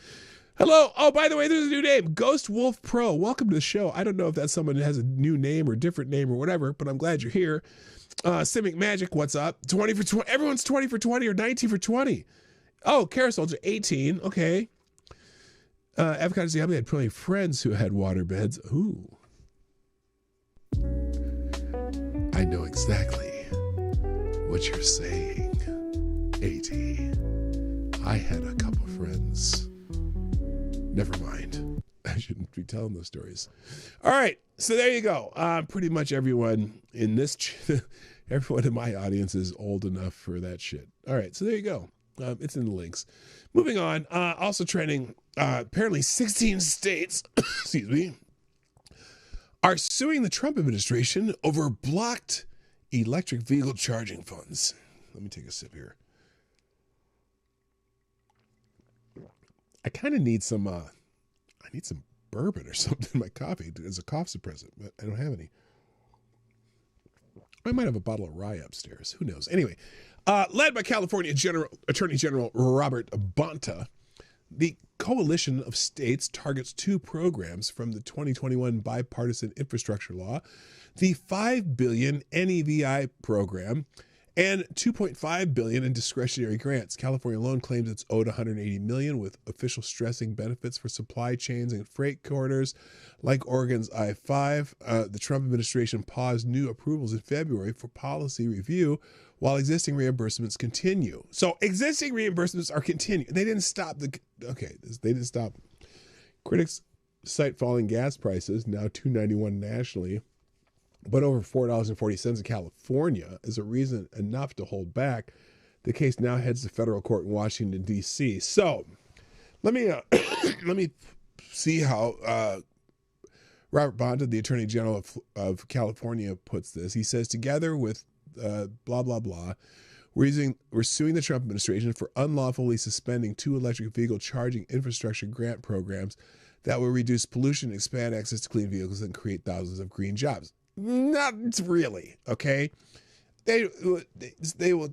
Hello. Oh, by the way, there's a new name. Ghost Wolf Pro. Welcome to the show. I don't know if that's someone that has a new name or different name or whatever, but I'm glad you're here. Simic Magic, what's up? 20 for 20. Everyone's 20 for 20 or 19 for 20. Oh, Carousel, 18. Okay. Avocado Zimbabwe had plenty of friends who had waterbeds. Ooh. I know exactly what you're saying, AT. I had a couple friends. Never mind. I shouldn't be telling those stories. All right, so there you go. Pretty much everyone in this, everyone in my audience is old enough for that shit. All right, so there you go. It's in the links. Moving on. Also trending. Apparently, 16 states, excuse me, are suing the Trump administration over blocked electric vehicle charging funds. Let me take a sip here. I kind of need some bourbon or something in my coffee as a cough suppressant, but I don't have any. I might have a bottle of rye upstairs. Who knows? Anyway, led by California Attorney General Robert Bonta, the coalition of states targets two programs from the 2021 bipartisan infrastructure law, the $5 billion NEVI program and $2.5 billion in discretionary grants. California alone claims it's owed $180 million, with officials stressing benefits for supply chains and freight corridors like Oregon's I-5. The Trump administration paused new approvals in February for policy review while existing reimbursements continue. So existing reimbursements are continuing. They didn't stop they didn't stop. Critics cite falling gas prices, now $2.91 nationally, but over $4.40 in California, is a reason enough to hold back. The case now heads to federal court in Washington, D.C. So let me see how Robert Bonta, the Attorney General of California, puts this. He says, together with blah, blah, blah, we're suing the Trump administration for unlawfully suspending two electric vehicle charging infrastructure grant programs that will reduce pollution, expand access to clean vehicles, and create thousands of green jobs. Not really, okay? They will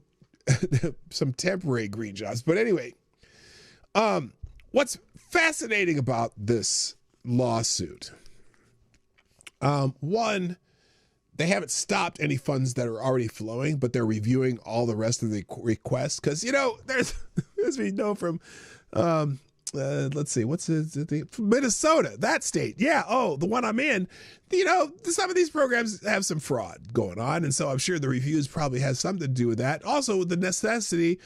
some temporary green jobs. But anyway, what's fascinating about this lawsuit, one, they haven't stopped any funds that are already flowing, but they're reviewing all the rest of the requests. Because, there's, as we know from, let's see, what's the Minnesota, that state. Yeah. Oh, the one I'm in, some of these programs have some fraud going on. And so I'm sure the reviews probably has something to do with that. Also with the necessity.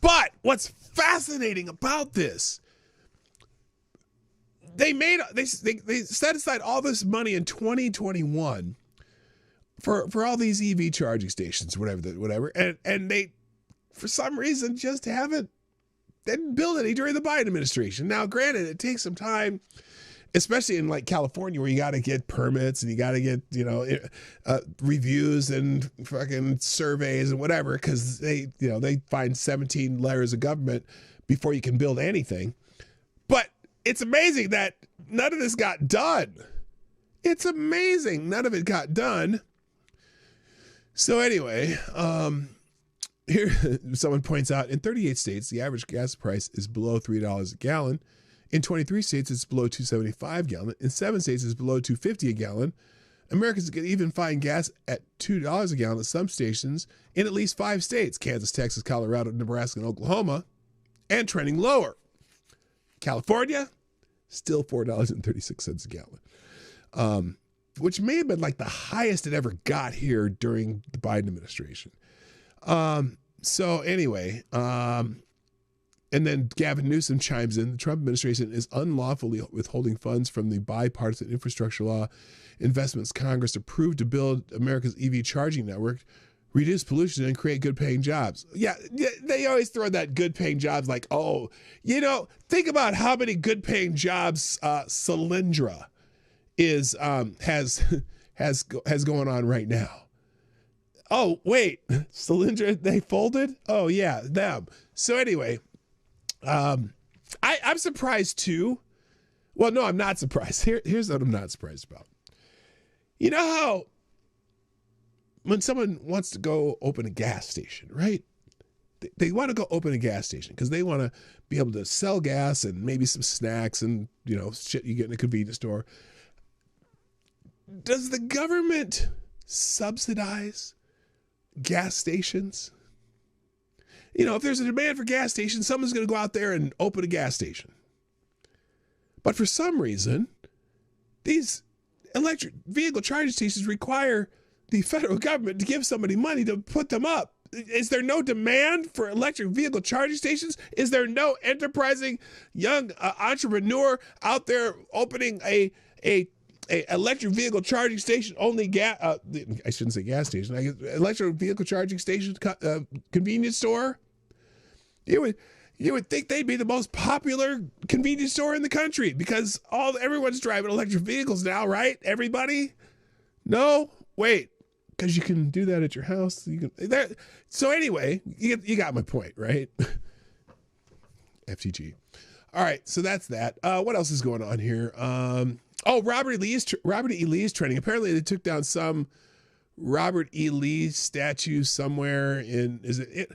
But what's fascinating about this, they set aside all this money in 2021 for all these EV charging stations, whatever. And they, for some reason, just didn't build any during the Biden administration. Now, granted, it takes some time, especially in like California, where you got to get permits and you got to get, reviews and fucking surveys and whatever, because they find 17 layers of government before you can build anything. But it's amazing that none of this got done. It's amazing none of it got done. So anyway, here someone points out, in 38 states, the average gas price is below $3 a gallon. In 23 states, it's below $2.75 a gallon. In 7 states, it's below $2.50 a gallon. Americans can even find gas at $2 a gallon at some stations in at least 5 states: Kansas, Texas, Colorado, Nebraska, and Oklahoma, and trending lower. California, still $4.36 a gallon, which may have been like the highest it ever got here during the Biden administration. So anyway, and then Gavin Newsom chimes in. The Trump administration is unlawfully withholding funds from the bipartisan infrastructure law investments Congress approved to build America's EV charging network, reduce pollution, and create good-paying jobs. Yeah, they always throw that good-paying jobs like, think about how many good-paying jobs Solyndra has going on right now. Oh, wait, Solyndra, they folded? Oh, yeah, them. So anyway, I'm surprised too. Well, no, I'm not surprised. Here's what I'm not surprised about. You know how when someone wants to go open a gas station, right? They want to go open a gas station because they want to be able to sell gas and maybe some snacks and, shit you get in a convenience store. Does the government subsidize gas stations? If there's a demand for gas stations, someone's going to go out there and open a gas station. But for some reason, these electric vehicle charging stations require the federal government to give somebody money to put them up. Is there no demand for electric vehicle charging stations? Is there no enterprising young entrepreneur out there opening a electric vehicle charging station only I shouldn't say gas station, electric vehicle charging station convenience store? You would think they'd be the most popular convenience store in the country because everyone's driving electric vehicles now, right? Everybody? No? Wait, because you can do that at your house. So anyway, you got my point, right? FTG. All right, so that's that. What else is going on here? Robert E. Lee's trending. Apparently, they took down some Robert E. Lee statue somewhere in. Is it?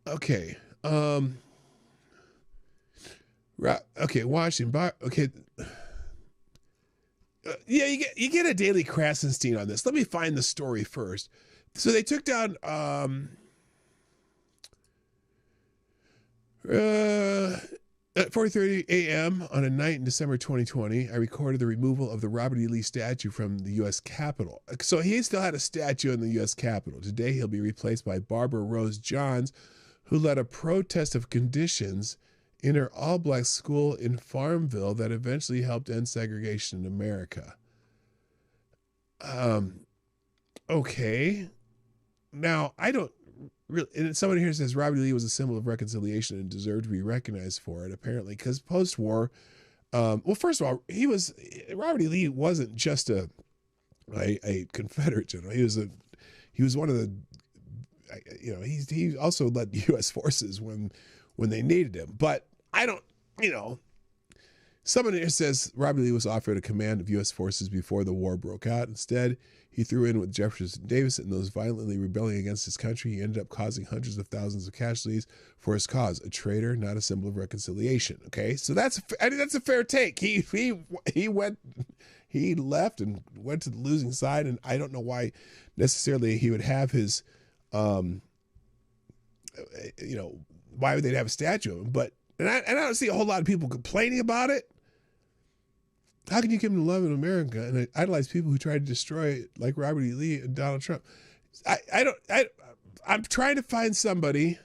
Okay. Okay. Washington. Okay. Yeah, you get a Daily Krasenstein on this. Let me find the story first. So they took down. At 4:30 a.m. on a night in December 2020, I recorded the removal of the Robert E. Lee statue from the U.S. Capitol. So he still had a statue in the U.S. Capitol. Today, he'll be replaced by Barbara Rose Johns, who led a protest of conditions in her all-black school in Farmville that eventually helped end segregation in America. Okay. Now, I don't really, and someone here says Robert E. Lee was a symbol of reconciliation and deserved to be recognized for it, apparently, because post-war, well, first of all, Robert E. Lee wasn't just a Confederate general. He was one of the, he also led U.S. forces when they needed him. But I don't, someone here says Robert E. Lee was offered a command of U.S. forces before the war broke out. Instead, he threw in with Jefferson Davis and those violently rebelling against his country. He ended up causing hundreds of thousands of casualties for his cause. A traitor, not a symbol of reconciliation. Okay, so I think that's a fair take. He left and went to the losing side, and I don't know why necessarily he would have his, why would they have a statue of him? But and I don't see a whole lot of people complaining about it. How can you give him love in America and idolize people who tried to destroy it, like Robert E. Lee and Donald Trump? I'm trying to find somebody.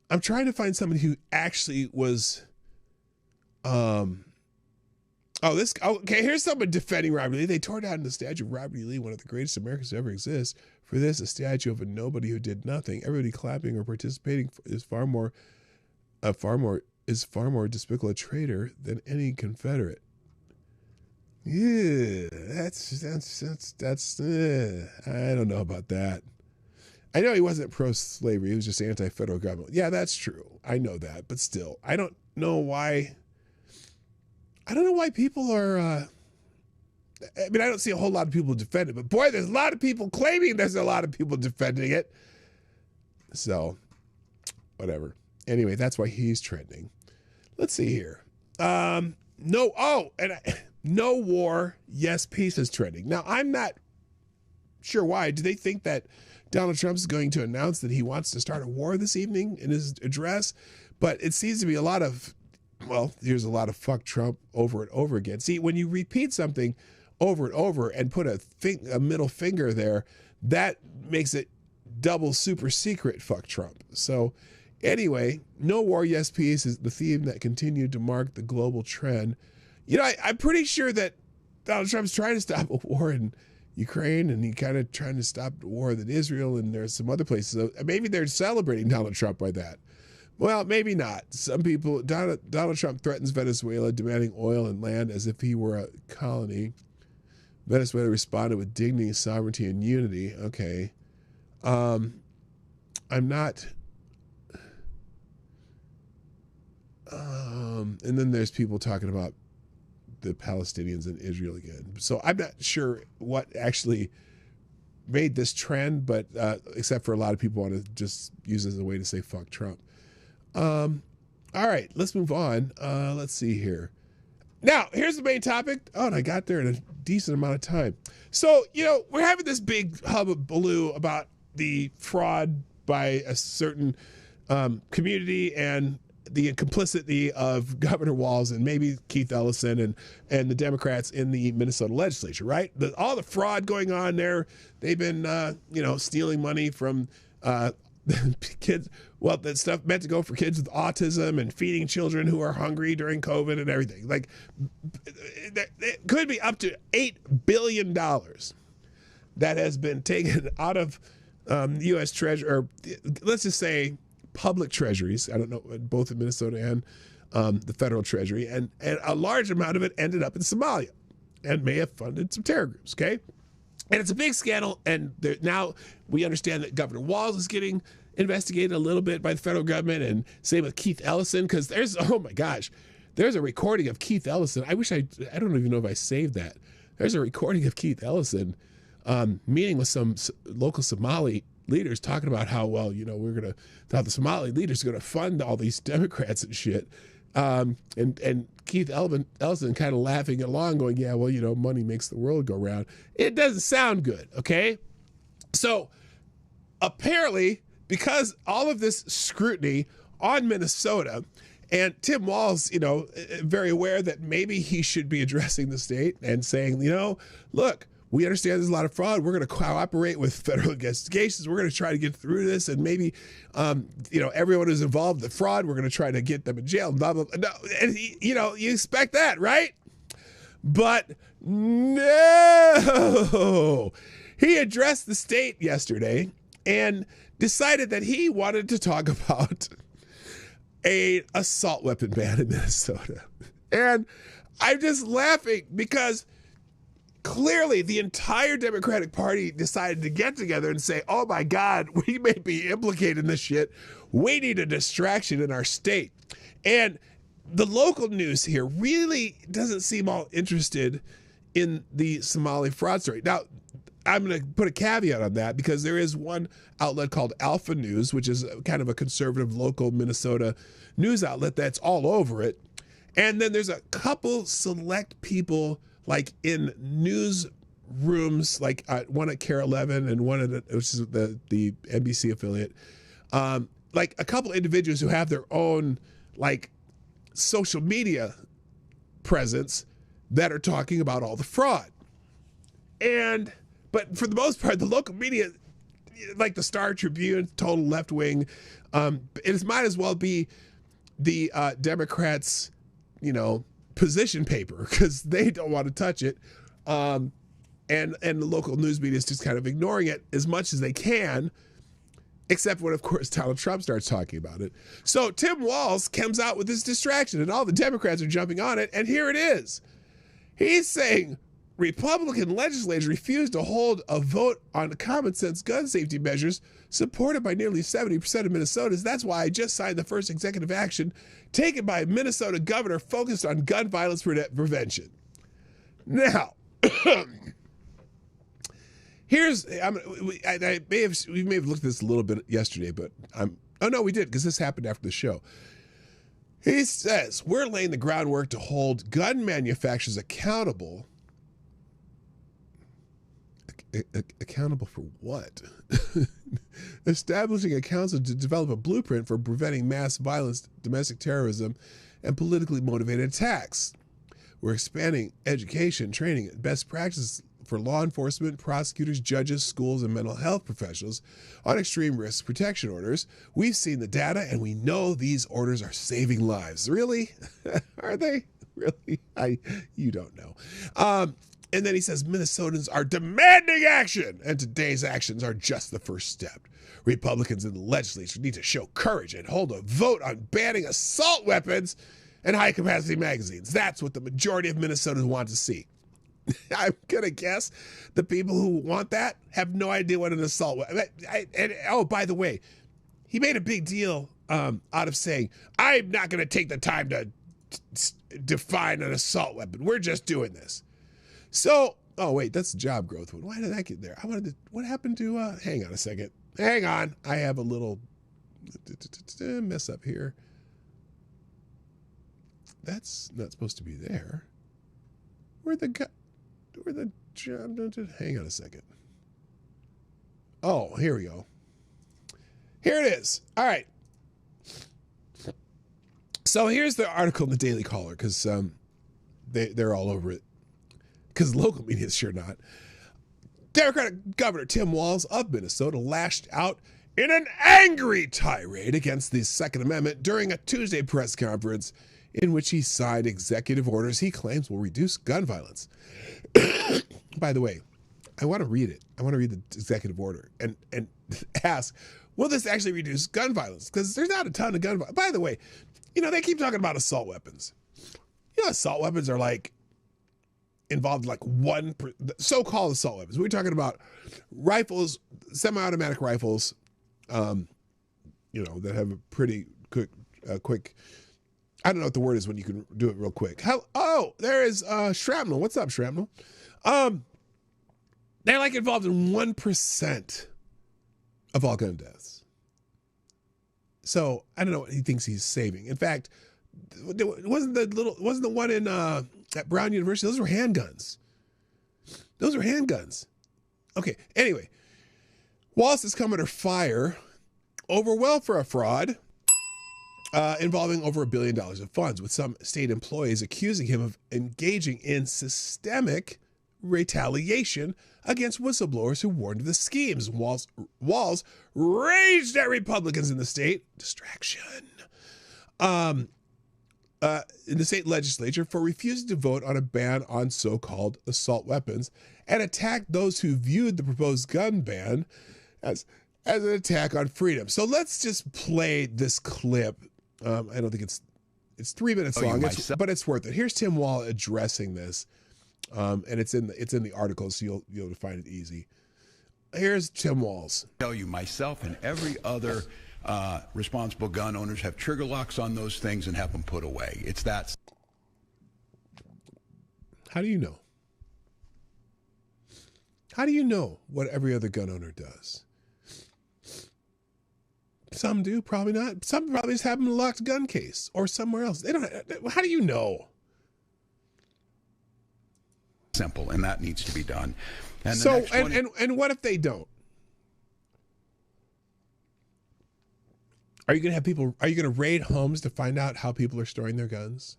I'm trying to find somebody who actually was. Okay. Here's someone defending Robert E. Lee. They tore down the statue of Robert E. Lee, one of the greatest Americans to ever exist. For this, a statue of a nobody who did nothing. Everybody clapping or participating is far more despicable a traitor than any Confederate. Yeah, that's I don't know about that. I know he wasn't pro-slavery. He was just anti-federal government. Yeah, that's true. I know that, but still, I don't know why people are, I don't see a whole lot of people defend it, but boy, there's a lot of people claiming there's a lot of people defending it. So, whatever. Anyway, that's why he's trending. Let's see here. No war, yes, peace is trending. Now, I'm not sure why. Do they think that Donald Trump is going to announce that he wants to start a war this evening in his address? But it seems to be here's a lot of fuck Trump over and over again. See, when you repeat something over and over and put a middle finger there, that makes it double super secret fuck Trump. So anyway, no war, yes, peace is the theme that continued to mark the global trend. I'm pretty sure that Donald Trump's trying to stop a war in Ukraine, and he kind of trying to stop the war in Israel, and there's some other places. So maybe they're celebrating Donald Trump by that. Well, maybe not. Some people, Donald Trump threatens Venezuela, demanding oil and land as if he were a colony. Venezuela responded with dignity, sovereignty, and unity. Okay. I'm not... and then there's people talking about the Palestinians and Israel again. So I'm not sure what actually made this trend, but except for a lot of people want to just use it as a way to say fuck Trump. All right, let's move on. Let's see here. Now, here's the main topic. Oh, and I got there in a decent amount of time. So, we're having this big hullabaloo about the fraud by a certain community and the complicity of Governor Walz and maybe Keith Ellison and the Democrats in the Minnesota legislature, right? All the fraud going on there. They've been, stealing money from kids. Well, that stuff meant to go for kids with autism and feeding children who are hungry during COVID and everything. Like, it could be up to $8 billion that has been taken out of the U.S. Treasury, or let's just say public treasuries. I don't know, both in Minnesota and the federal treasury, and a large amount of it ended up in Somalia and may have funded some terror groups. Okay, and it's a big scandal. And now we understand that Governor Walz is getting investigated a little bit by the federal government, and same with Keith Ellison, because there's, oh my gosh, there's a recording of Keith Ellison. I don't even know if I saved that. There's a recording of Keith Ellison meeting with some local Somali leaders talking about how, well, you know, how the Somali leaders are going to fund all these Democrats and shit. And Keith Ellison kind of laughing along going, yeah, well, you know, money makes the world go round. It doesn't sound good, okay? So apparently, because all of this scrutiny on Minnesota, and Tim Walz, you know, very aware that maybe he should be addressing the state and saying, you know, look, we understand there's a lot of fraud. We're going to cooperate with federal investigations. We're going to try to get through this, and maybe, you know, everyone who's involved in the fraud, we're going to try to get them in jail. Blah, blah, blah. No, and you know, you expect that, right? But no, he addressed the state yesterday and decided that he wanted to talk about an assault weapon ban in Minnesota. And I'm just laughing because clearly the entire Democratic Party decided to get together and say, oh my God, we may be implicated in this shit. We need a distraction in our state. And the local news here really doesn't seem all interested in the Somali fraud story. Now, I'm going to put a caveat on that because there is one outlet called Alpha News, which is kind of a conservative local Minnesota news outlet that's all over it. And then there's a couple select people like in newsrooms, like one at Care 11 and one at which is the NBC affiliate, like a couple individuals who have their own like social media presence that are talking about all the fraud. But for the most part, the local media, like the Star Tribune, total left wing, it might as well be the Democrats, you know, position paper because they don't want to touch it. And the local news media is just kind of ignoring it as much as they can, except when, of course, Donald Trump starts talking about it. So Tim Walz comes out with this distraction and all the Democrats are jumping on it. And here it is. He's saying Republican legislators refused to hold a vote on common sense gun safety measures supported by nearly 70% of Minnesotans. That's why I just signed the first executive action taken by a Minnesota governor focused on gun violence prevention. Now, here's, we may have looked at this a little bit yesterday, but oh no, we did, because this happened after the show. He says, we're laying the groundwork to hold gun manufacturers accountable. Accountable for what? Establishing a council to develop a blueprint for preventing mass violence, domestic terrorism, and politically motivated attacks. We're expanding education, training, and best practices for law enforcement, prosecutors, judges, schools, and mental health professionals on extreme risk protection orders. We've seen the data, and we know these orders are saving lives. Really? Are they? Really? You don't know. And then he says, Minnesotans are demanding action, and today's actions are just the first step. Republicans in the legislature need to show courage and hold a vote on banning assault weapons and high-capacity magazines. That's what the majority of Minnesotans want to see. I'm going to guess the people who want that have no idea what an assault weapon is. Oh, by the way, he made a big deal out of saying, I'm not going to take the time to define an assault weapon. We're just doing this. So, oh wait, that's the job growth one. Why did I get there? What happened to, hang on a second. Hang on. I have a little mess up here. That's not supposed to be there. Where the job, hang on a second. Oh, here we go. Here it is. All right. So here's the article in the Daily Caller, because they're all over it. Because local media is sure not. Democratic Governor Tim Walz of Minnesota lashed out in an angry tirade against the Second Amendment during a Tuesday press conference in which he signed executive orders he claims will reduce gun violence. By the way, I want to read it. I want to read the executive order and ask, will this actually reduce gun violence? Because there's not a ton of gun violence. By the way, you know, they keep talking about assault weapons. You know, assault weapons are like involved like so-called assault weapons. We're talking about rifles, semi-automatic rifles, that have a pretty quick. I don't know what the word is when you can do it real quick. There is Shrapnel. What's up, Shrapnel? They're like involved in 1% of all gun deaths. So I don't know what he thinks he's saving. In fact, wasn't the one in at Brown University? Those were handguns. Okay. Anyway, Walz is coming under fire over welfare fraud involving over $1 billion of funds, with some state employees accusing him of engaging in systemic retaliation against whistleblowers who warned of the schemes. Walz raged at Republicans in the state. Distraction. In the state legislature for refusing to vote on a ban on so-called assault weapons, and attacked those who viewed the proposed gun ban as an attack on freedom. So let's just play this clip. I don't think it's 3 minutes long, but it's worth it. Here's Tim Wall addressing this, and it's in the article, so you'll find it easy. Here's Tim Walz. Tell you, myself and every other responsible gun owners have trigger locks on those things and have them put away. It's that. How do you know? How do you know what every other gun owner does? Some do, probably not. Some probably just have them in a locked gun case or somewhere else. They don't. How do you know? Simple, and that needs to be done. And so, and what if they don't? Are you going to have people? Are you going to raid homes to find out how people are storing their guns?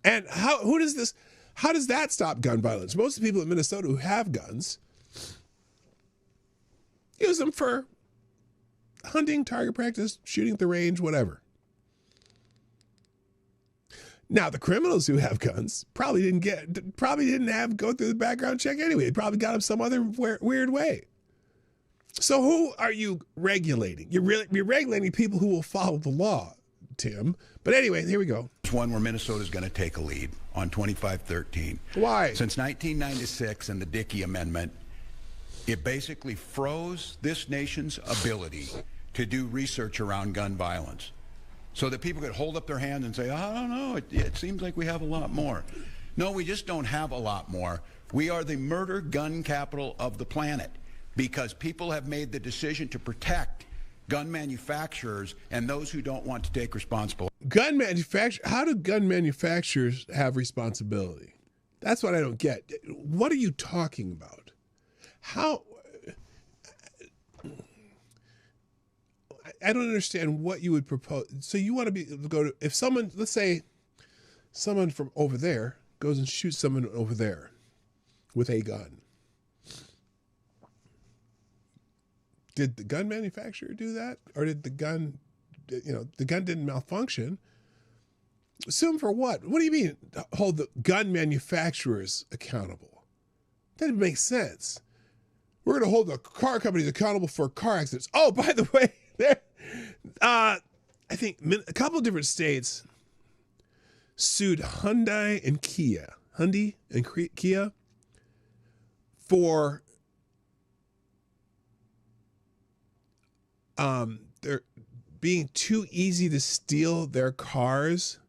And how does that stop gun violence? Most of the people in Minnesota who have guns use them for hunting, target practice, shooting at the range, whatever. Now, the criminals who have guns probably didn't have go through the background check anyway. They probably got them some other weird way. So who are you regulating? You're regulating people who will follow the law, Tim. But anyway, here we go. It's one where Minnesota is going to take a lead on 2513. Why? Since 1996 and the Dickey Amendment, it basically froze this nation's ability to do research around gun violence, so that people could hold up their hands and say, I don't know, it seems like we have a lot more. No, we just don't have a lot more. We are the murder gun capital of the planet because people have made the decision to protect gun manufacturers and those who don't want to take responsibility. How do gun manufacturers have responsibility? That's what I don't get. What are you talking about? How? I don't understand what you would propose. So you want to go to, if someone, let's say someone from over there goes and shoots someone over there with a gun. Did the gun manufacturer do that? Or did the gun didn't malfunction? Sue them for what? What do you mean hold the gun manufacturers accountable? That doesn't make sense. We're going to hold the car companies accountable for car accidents. Oh, by the way, I think a couple of different states sued Hyundai and Kia for they're being too easy to steal their cars,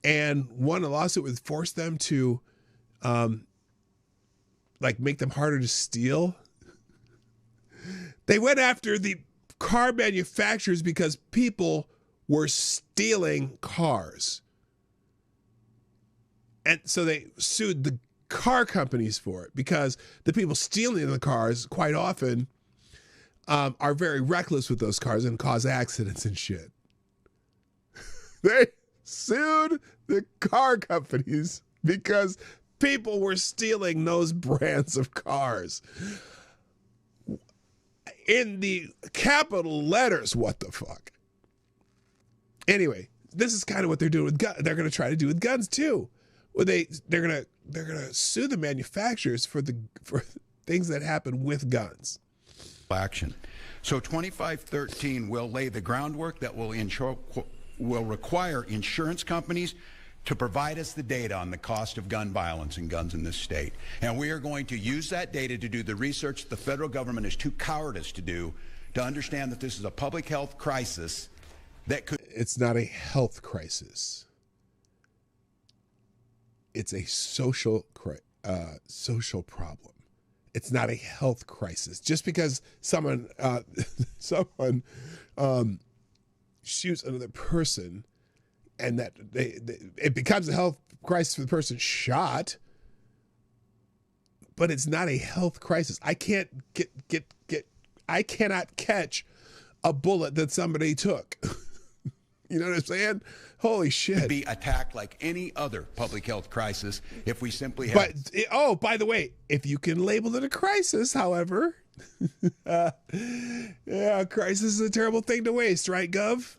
and won a lawsuit would force them to make them harder to steal. They went after the car manufacturers because people were stealing cars. And so they sued the car companies for it because the people stealing the cars quite often are very reckless with those cars and cause accidents and shit. They sued the car companies because people were stealing those brands of cars. In the capital letters, what the fuck? Anyway, this is kind of what they're doing with guns. They're going to try to do with guns too. Well, they're going to sue the manufacturers for things that happen with guns. Action. So 2513 will lay the groundwork that will require insurance companies to provide us the data on the cost of gun violence and guns in this state. And we are going to use that data to do the research the federal government is too cowardice to do to understand that this is a public health crisis that could... It's not a health crisis. It's a social problem. It's not a health crisis. Just because someone shoots another person and that it becomes a health crisis for the person shot, but it's not a health crisis. I cannot catch a bullet that somebody took. You know what I'm saying? Holy shit. Be attacked like any other public health crisis if we simply have... But, by the way, if you can label it a crisis, however, yeah, crisis is a terrible thing to waste, right, Gov?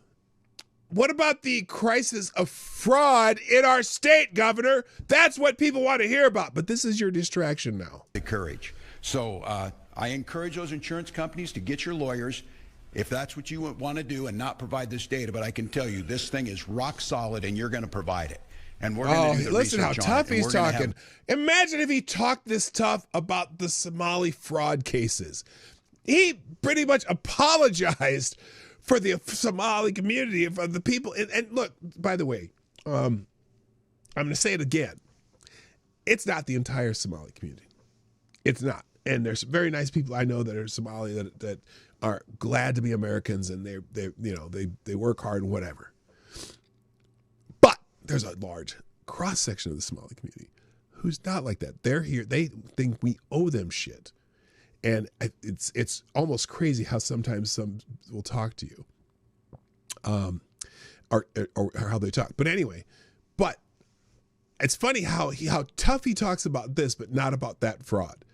What about the crisis of fraud in our state, Governor? That's what people want to hear about, but this is your distraction now. Courage. So I encourage those insurance companies to get your lawyers if that's what you want to do and not provide this data. But I can tell you this thing is rock solid and you're going to provide it. And we're going to do the listen how research tough on it, he's talking. Imagine if he talked this tough about the Somali fraud cases. He pretty much apologized for the Somali community, for the people. And look, by the way, I'm going to say it again. It's not the entire Somali community. It's not. And there's very nice people I know that are Somali that are glad to be Americans, and they work hard and whatever. But there's a large cross section of the Somali community who's not like that. They're here. They think we owe them shit. And it's almost crazy how sometimes some will talk to you, or how they talk. But anyway, it's funny how tough he talks about this, but not about that fraud.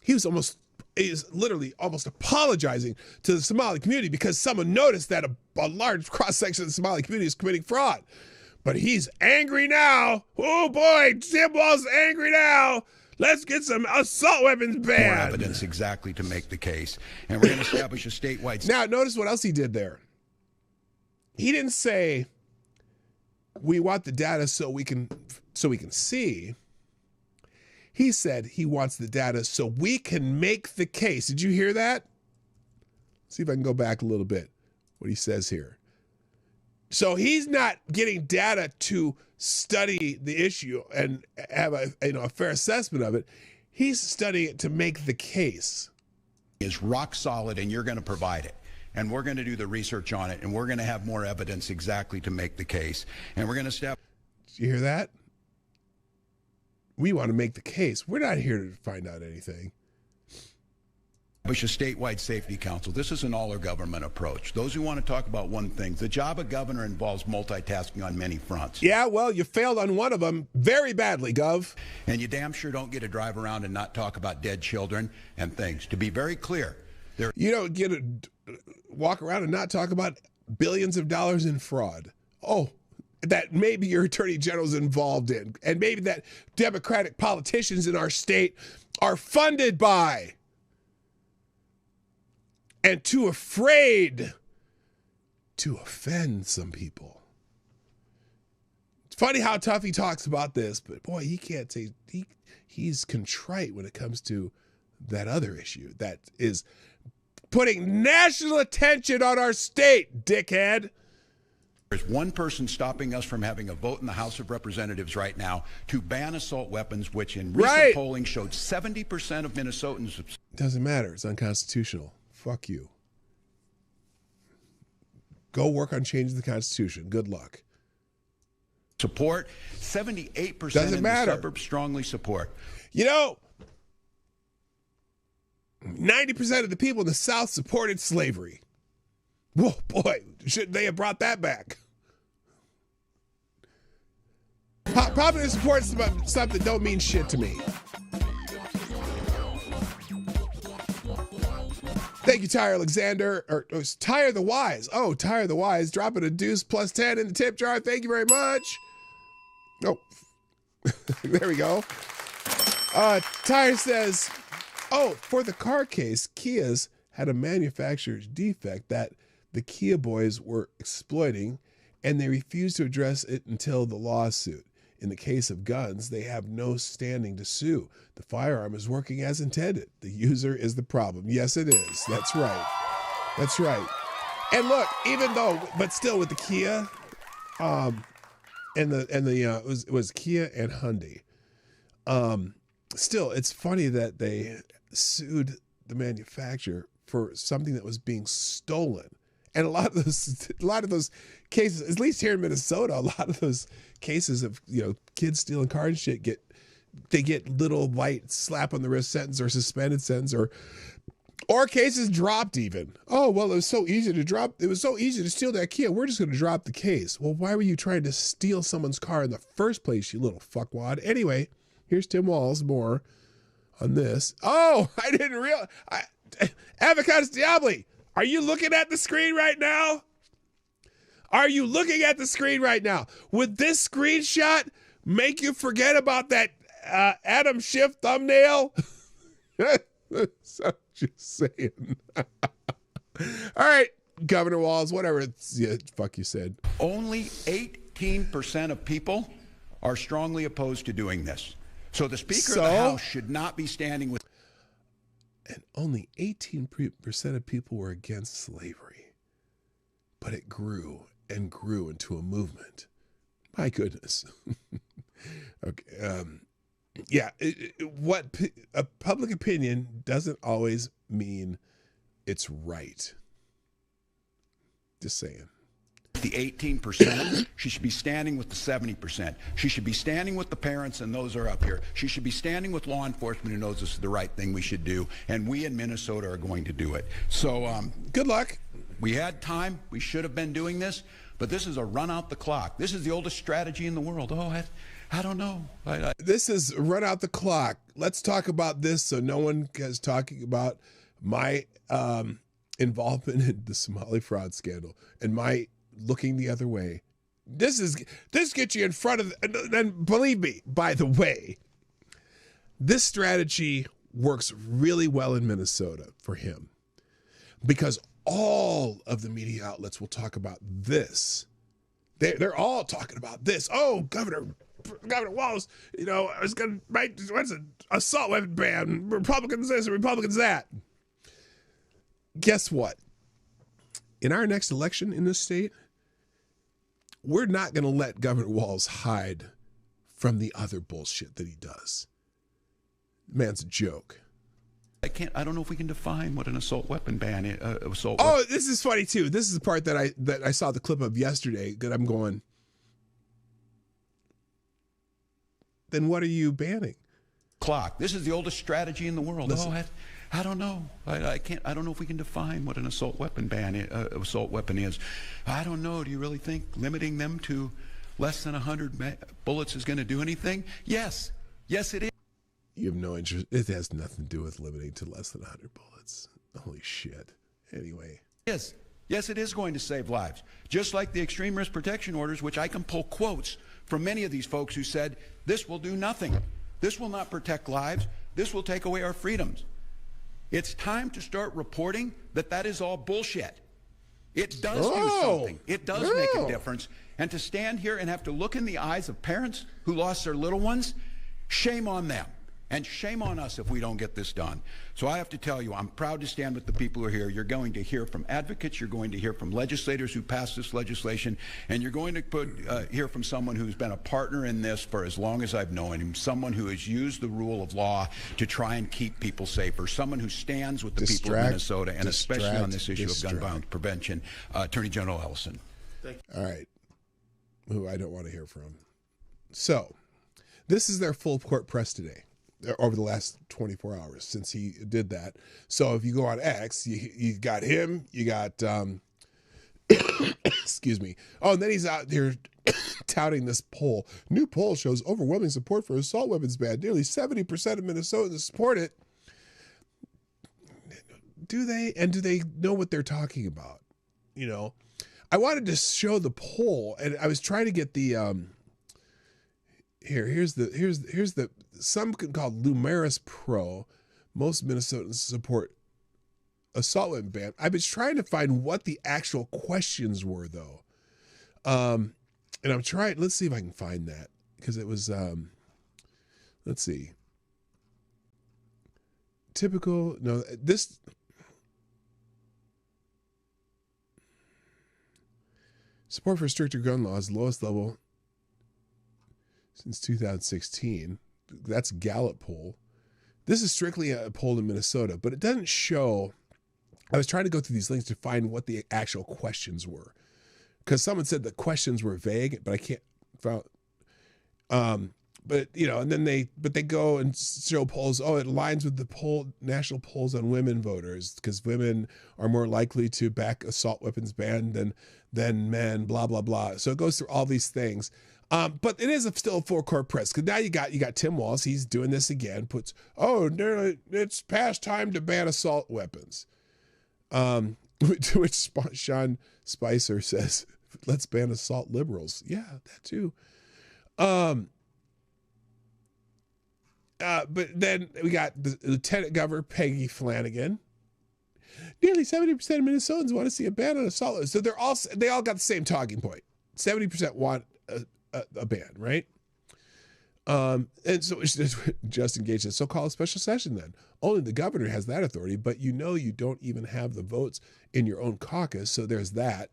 He is literally almost apologizing to the Somali community because someone noticed that a large cross section of the Somali community is committing fraud. But he's angry now. Oh boy, Tim Walz is angry now. Let's get some assault weapons banned. More evidence exactly to make the case. And we're going to establish a statewide... Now, notice what else he did there. He didn't say, we want the data so we can see. He said he wants the data so we can make the case. Did you hear that? Let's see if I can go back a little bit. What he says here. So he's not getting data to study the issue and have a fair assessment of it. He's studying it to make the case. Is rock solid, and you're going to provide it. And we're going to do the research on it, and we're going to have more evidence exactly to make the case. And we're going to step... Did you hear that? We want to make the case. We're not here to find out anything. Establish a statewide safety council. This is an all-or-government approach. Those who want to talk about one thing, the job of governor involves multitasking on many fronts. Yeah, well, you failed on one of them very badly, Gov. And you damn sure don't get to drive around and not talk about dead children and things. To be very clear, you don't get to walk around and not talk about billions of dollars in fraud. Oh, that maybe your attorney general's involved in, and maybe that Democratic politicians in our state are funded by, and too afraid to offend some people. It's funny how tough he talks about this, but boy, he can't say he's contrite when it comes to that other issue that is putting national attention on our state, dickhead. There's one person stopping us from having a vote in the House of Representatives right now to ban assault weapons, which in recent polling showed 70% of Minnesotans. Doesn't matter. It's unconstitutional. Fuck you. Go work on changing the Constitution. Good luck. Support. 78% Doesn't in matter. the suburbs strongly support. You know, 90% of the people in the South supported slavery. Whoa, boy, shouldn't they have brought that back? Popular support stuff that don't mean shit to me. Thank you, Tyre Alexander, or Tyre the Wise. Oh, Tyre the Wise, dropping a deuce plus 10 in the tip jar. Thank you very much. Oh, there we go. Tyre says, oh, for the car case, Kia's had a manufacturer's defect that the Kia boys were exploiting, and they refused to address it until the lawsuit. In the case of guns, they have no standing to sue. The firearm is working as intended. The user is the problem. Yes, it is. That's right. That's right. And look, even though, but still with the Kia, it was Kia and Hyundai. Still, it's funny that they sued the manufacturer for something that was being stolen. And a lot of those cases, at least here in Minnesota, a lot of those cases of, kids stealing cars and shit get little light slap on the wrist sentence or suspended sentence or cases dropped even. Oh, well, it was so easy to steal that Kia. We're just going to drop the case. Well, why were you trying to steal someone's car in the first place, you little fuckwad? Anyway, here's Tim Walz more on this. Oh, I didn't realize. Avocados Diabli, are you looking at the screen right now? Are you looking at the screen right now? Would this screenshot make you forget about that Adam Schiff thumbnail? So just saying. All right, Governor Walz, whatever fuck you said. Only 18% of people are strongly opposed to doing this. So the Speaker of the House should not be standing with... And only 18% of people were against slavery. But it grew and grew into a movement. My goodness. Okay. A public opinion doesn't always mean it's right. Just saying. The 18%, she should be standing with the 70%. She should be standing with the parents, and those are up here. She should be standing with law enforcement who knows this is the right thing we should do, and we in Minnesota are going to do it. So good luck. We had time. We should have been doing this, but this is a run out the clock. This is the oldest strategy in the world. Oh, I don't know. This is run out the clock. Let's talk about this so no one is talking about my involvement in the Somali fraud scandal and my looking the other way. This gets you in front of, and believe me, by the way, this strategy works really well in Minnesota for him because all of the media outlets will talk about this. They're all talking about this. Oh, Governor Walz, is going to write what's an assault weapon ban. Republicans this and Republicans that. Guess what? In our next election in this state, we're not going to let Governor Walz hide from the other bullshit that he does. Man's a joke. I don't know if we can define what an assault weapon ban is. This is funny too. This is the part that I saw the clip of yesterday that I'm going, then what are you banning? Clock. This is the oldest strategy in the world. Listen. I don't know. I don't know if we can define what an assault weapon is. I don't know. Do you really think limiting them to less than 100 bullets is going to do anything? Yes. Yes, it is. You have no interest. It has nothing to do with limiting to less than 100 bullets. Holy shit. Anyway. Yes. Yes, it is going to save lives. Just like the extreme risk protection orders, which I can pull quotes from many of these folks who said, this will do nothing. This will not protect lives. This will take away our freedoms. It's time to start reporting that is all bullshit. It does do something. It does make a difference. And to stand here and have to look in the eyes of parents who lost their little ones, shame on them. And shame on us if we don't get this done. So I have to tell you, I'm proud to stand with the people who are here. You're going to hear from advocates. You're going to hear from legislators who passed this legislation. And you're going to hear from someone who's been a partner in this for as long as I've known him, someone who has used the rule of law to try and keep people safer, someone who stands with the people of Minnesota, and especially on this issue of gun violence prevention, Attorney General Ellison. Thank you. All right. Who I don't want to hear from. So, this is their full court press today. Over the last 24 hours since he did that. So if you go on X, you got him, you got, excuse me. Oh, and then he's out there touting this poll. New poll shows overwhelming support for assault weapons ban. Nearly 70% of Minnesotans support it. Do they? And do they know what they're talking about? I wanted to show the poll, and I was trying to get the, here's the something called Lumeris Pro. Most Minnesotans support assault weapon ban. I was trying to find what the actual questions were, though. And I'm trying. Let's see if I can find that, because it was, let's see. Typical, no, this, support for stricter gun laws, lowest level since 2016. That's Gallup poll. This is strictly a poll in Minnesota, but it doesn't show. I was trying to go through these links to find what the actual questions were, because someone said the questions were vague, but I can't found. But you know, and then they go and show polls. Oh, it aligns with the national polls on women voters because women are more likely to back assault weapons ban than men. Blah blah blah. So it goes through all these things. But it is still a full court press because now you got Tim Walz. He's doing this again. Puts it's past time to ban assault weapons. To which Sean Spicer says, "Let's ban assault liberals." Yeah, that too. But then we got the Lieutenant Governor Peggy Flanagan. Nearly 70% of Minnesotans want to see a ban on assault. So they all got the same talking point. 70% want a ban, right? And so it's just engaged in a so-called special session then. Only the governor has that authority, but you don't even have the votes in your own caucus, so there's that.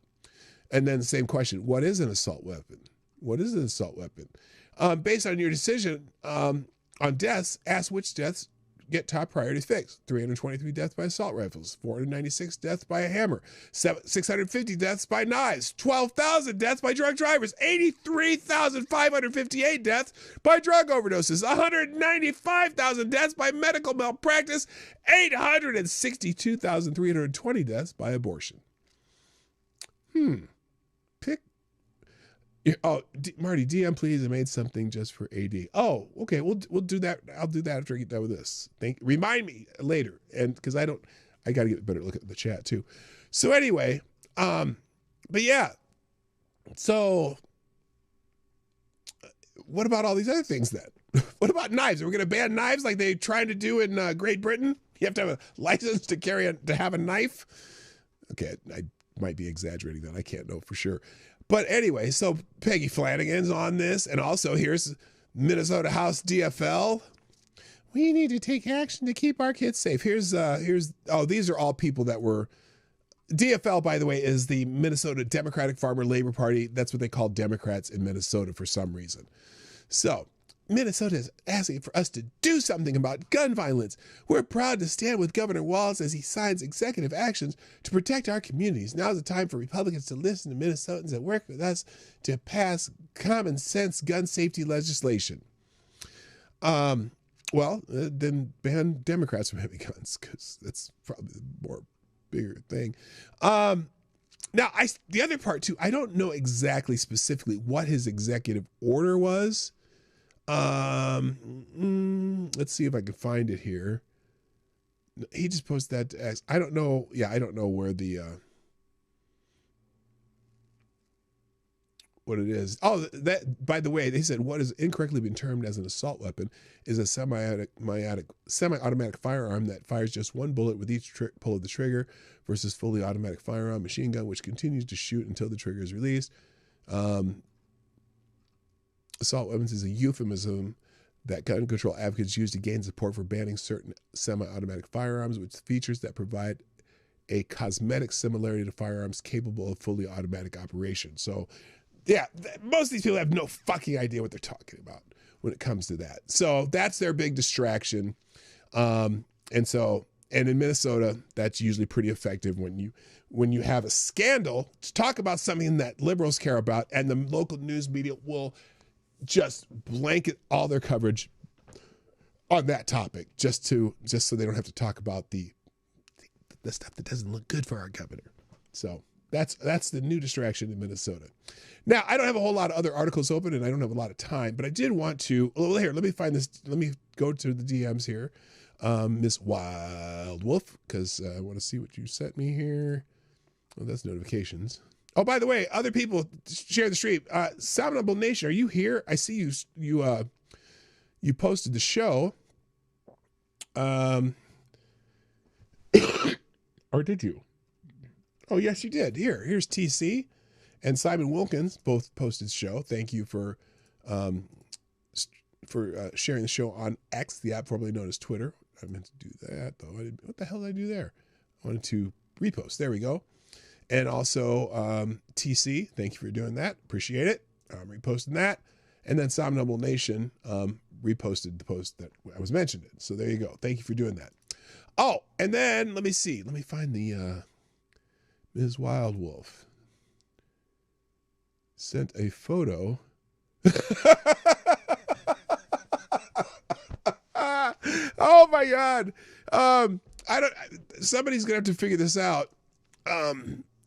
And then the same question, what is an assault weapon? What is an assault weapon? Based on your decision on deaths, ask which deaths get top priority fixed. 323 deaths by assault rifles, 496 deaths by a hammer, 650 deaths by knives, 12,000 deaths by drunk drivers, 83,558 deaths by drug overdoses, 195,000 deaths by medical malpractice, 862,320 deaths by abortion. Pick. Oh, Marty, DM, please. I made something just for AD. Oh, okay. We'll do that. I'll do that after I get done with this. Remind me later, and because I got to get a better look at the chat too. So anyway, but yeah. So, what about all these other things then? What about knives? Are we going to ban knives like they tried to do in Great Britain? You have to have a license to have a knife. Okay, I might be exaggerating that. I can't know for sure. But anyway, so Peggy Flanagan's on this, and also here's Minnesota House DFL. We need to take action to keep our kids safe. These are all people that were, DFL, by the way, is the Minnesota Democratic Farmer Labor Party. That's what they call Democrats in Minnesota for some reason. So Minnesota is asking for us to do something about gun violence. We're proud to stand with Governor Walz as he signs executive actions to protect our communities. Now's the time for Republicans to listen to Minnesotans and work with us to pass common sense gun safety legislation. Then ban Democrats from having guns, because that's probably the more bigger thing. Now, the other part too, I don't know exactly specifically what his executive order was. Let's see if I can find it here. He just posted that to X. I don't know. Yeah, I don't know where the what it is. Oh, that, by the way, they said what has incorrectly been termed as an assault weapon is a semi-automatic firearm that fires just one bullet with each pull of the trigger versus fully automatic firearm machine gun, which continues to shoot until the trigger is released. Assault weapons is a euphemism that gun control advocates use to gain support for banning certain semi-automatic firearms with features that provide a cosmetic similarity to firearms capable of fully automatic operation. So, yeah, most of these people have no fucking idea what they're talking about when it comes to that. So that's their big distraction. And in Minnesota, that's usually pretty effective when you have a scandal to talk about something that liberals care about, and the local news media will just blanket all their coverage on that topic just so they don't have to talk about the stuff that doesn't look good for our governor. So that's the new distraction in Minnesota. Now, I don't have a whole lot of other articles open, and I don't have a lot of time, but I did want to, here, let me find this. Let me go to the DMs here. Miss Wild Wolf, because I want to see what you sent me here. Oh, that's notifications. Oh, by the way, other people share the stream. Salmonable Nation, are you here? I see you posted the show. Or did you? Oh, yes, you did. Here's TC and Simon Wilkins both posted the show. Thank you for sharing the show on X, the app formerly known as Twitter. I meant to do that, though. What the hell did I do there? I wanted to repost. There we go. And also TC, thank you for doing that. Appreciate it. I'm reposting that. And then Som Noble Nation reposted the post that I was mentioned in. So there you go. Thank you for doing that. Oh, and then let me see. Let me find the Ms. Wildwolf. Sent a photo. Oh my God. Somebody's gonna have to figure this out.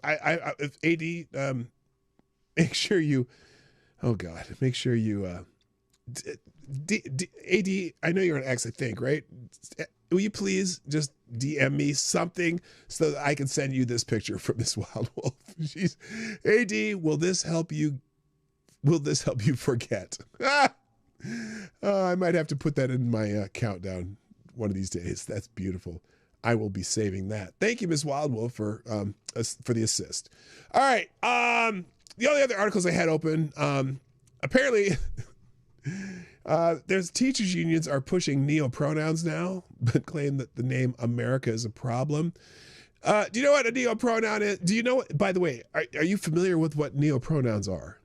If AD, make sure you, oh God, make sure you, AD, I know you're on X, I think, right? Will you please just DM me something so that I can send you this picture from Miss Wildwolf? She's, AD, will this help you forget? I might have to put that in my countdown one of these days. That's beautiful. I will be saving that. Thank you, Miss Wildwolf, for the assist. All right. The only other articles I had open, apparently, there's teachers unions are pushing neo-pronouns now, but claim that the name America is a problem. Do you know what a neo-pronoun is? Do you know, by the way, are you familiar with what neo-pronouns are?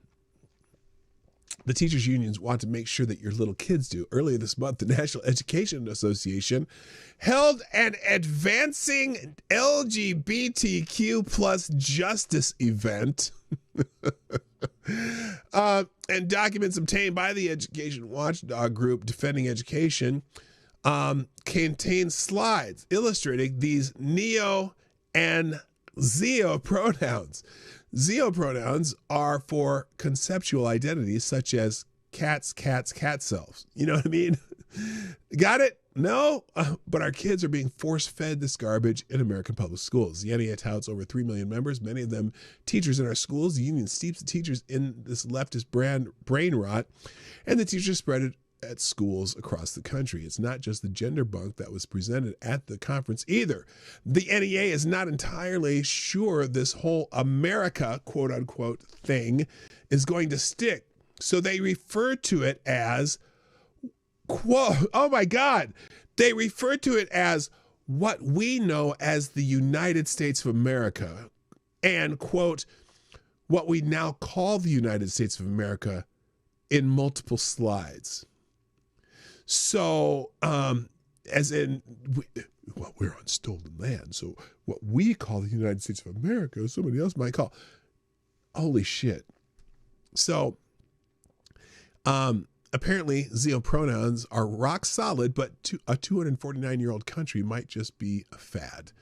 The teachers unions want to make sure that your little kids do. Earlier this month, the National Education Association held an advancing LGBTQ plus justice event. And documents obtained by the education watchdog group Defending Education contain slides illustrating these neo and zeo pronouns. Zeo pronouns are for conceptual identities such as cats, cat selves. You know what I mean? Got it? No? But our kids are being force-fed this garbage in American public schools. The NEA touts over 3 million members, many of them teachers in our schools. The union steeps the teachers in this leftist brain rot, and the teachers spread it at schools across the country. It's not just the gender bunk that was presented at the conference either. The NEA is not entirely sure this whole America, quote unquote, thing is going to stick. So they refer to it as, quote, oh my God, they refer to it as what we know as the United States of America and, quote, what we now call the United States of America in multiple slides. So, as in, we're on stolen land. So what we call the United States of America, somebody else might call. Holy shit. So, apparently, zeo pronouns are rock solid, but a 249-year-old country might just be a fad.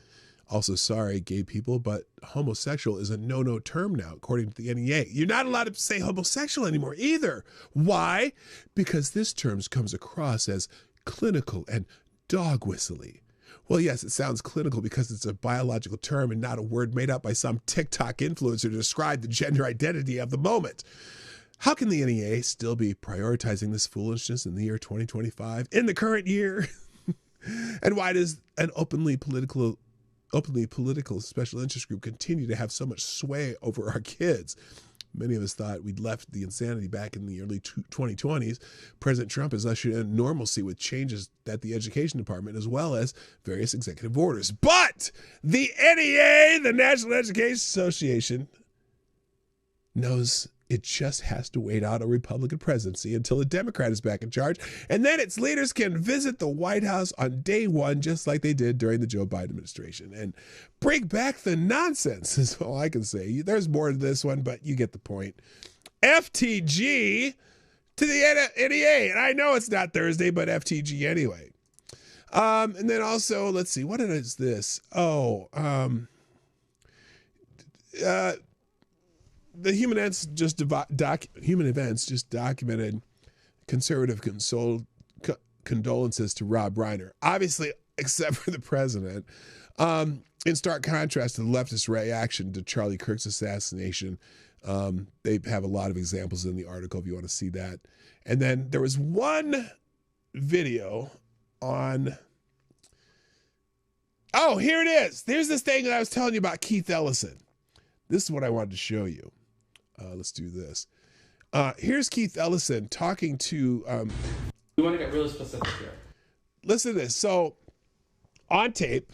Also, sorry, gay people, but homosexual is a no-no term now, according to the NEA. You're not allowed to say homosexual anymore either. Why? Because this term comes across as clinical and dog whistly. Well, yes, it sounds clinical because it's a biological term and not a word made up by some TikTok influencer to describe the gender identity of the moment. How can the NEA still be prioritizing this foolishness in the year 2025, in the current year? And why does an openly political special interest group continue to have so much sway over our kids? Many of us thought we'd left the insanity back in the early 2020s. President Trump has ushered in normalcy with changes at the education department as well as various executive orders. But the NEA, the National Education Association, knows it just has to wait out a Republican presidency until a Democrat is back in charge. And then its leaders can visit the White House on day one, just like they did during the Joe Biden administration, and bring back the nonsense is all I can say. There's more to this one, but you get the point. FTG to the NEA. And I know it's not Thursday, but FTG anyway. And then also, let's see, what is this? The Human Events just documented conservative condolences to Rob Reiner, obviously, except for the president, in stark contrast to the leftist reaction to Charlie Kirk's assassination. They have a lot of examples in the article if you want to see that. And then there was one video on, oh, here it is. There's this thing that I was telling you about Keith Ellison. This is what I wanted to show you. Let's do this. Here's Keith Ellison talking to. We want to get really specific here. Listen to this. So, on tape,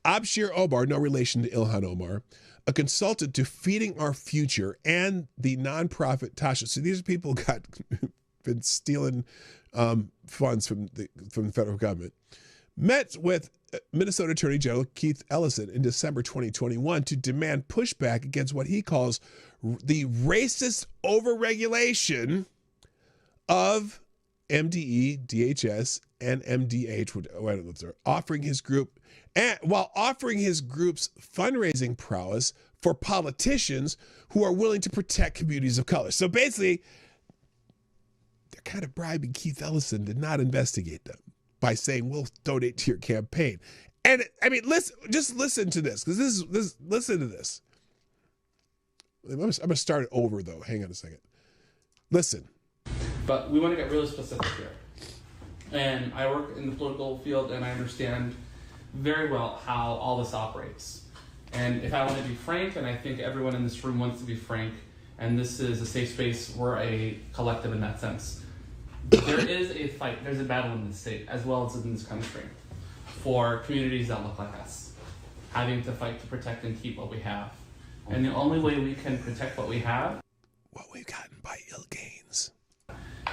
Abshir Omar, no relation to Ilhan Omar, a consultant to Feeding Our Future and the nonprofit Tasha. So these are people who got been stealing funds from the federal government. Met with Minnesota Attorney General Keith Ellison in December 2021 to demand pushback against what he calls the racist overregulation of MDE, DHS, and MDH, offering his group, and while offering his group's fundraising prowess for politicians who are willing to protect communities of color. So basically, they're kind of bribing Keith Ellison to not investigate them by saying, we'll donate to your campaign. And I mean, just listen to this, because listen to this. I'm going to start it over, though. Hang on a second. Listen. But we want to get really specific here. And I work in the political field, and I understand very well how all this operates. And if I want to be frank, and I think everyone in this room wants to be frank, and this is a safe space, we're a collective in that sense. There is a fight, there's a battle in this state, as well as in this country, for communities that look like us, having to fight to protect and keep what we have. And the only way we can protect what we have, what we've gotten by ill gains,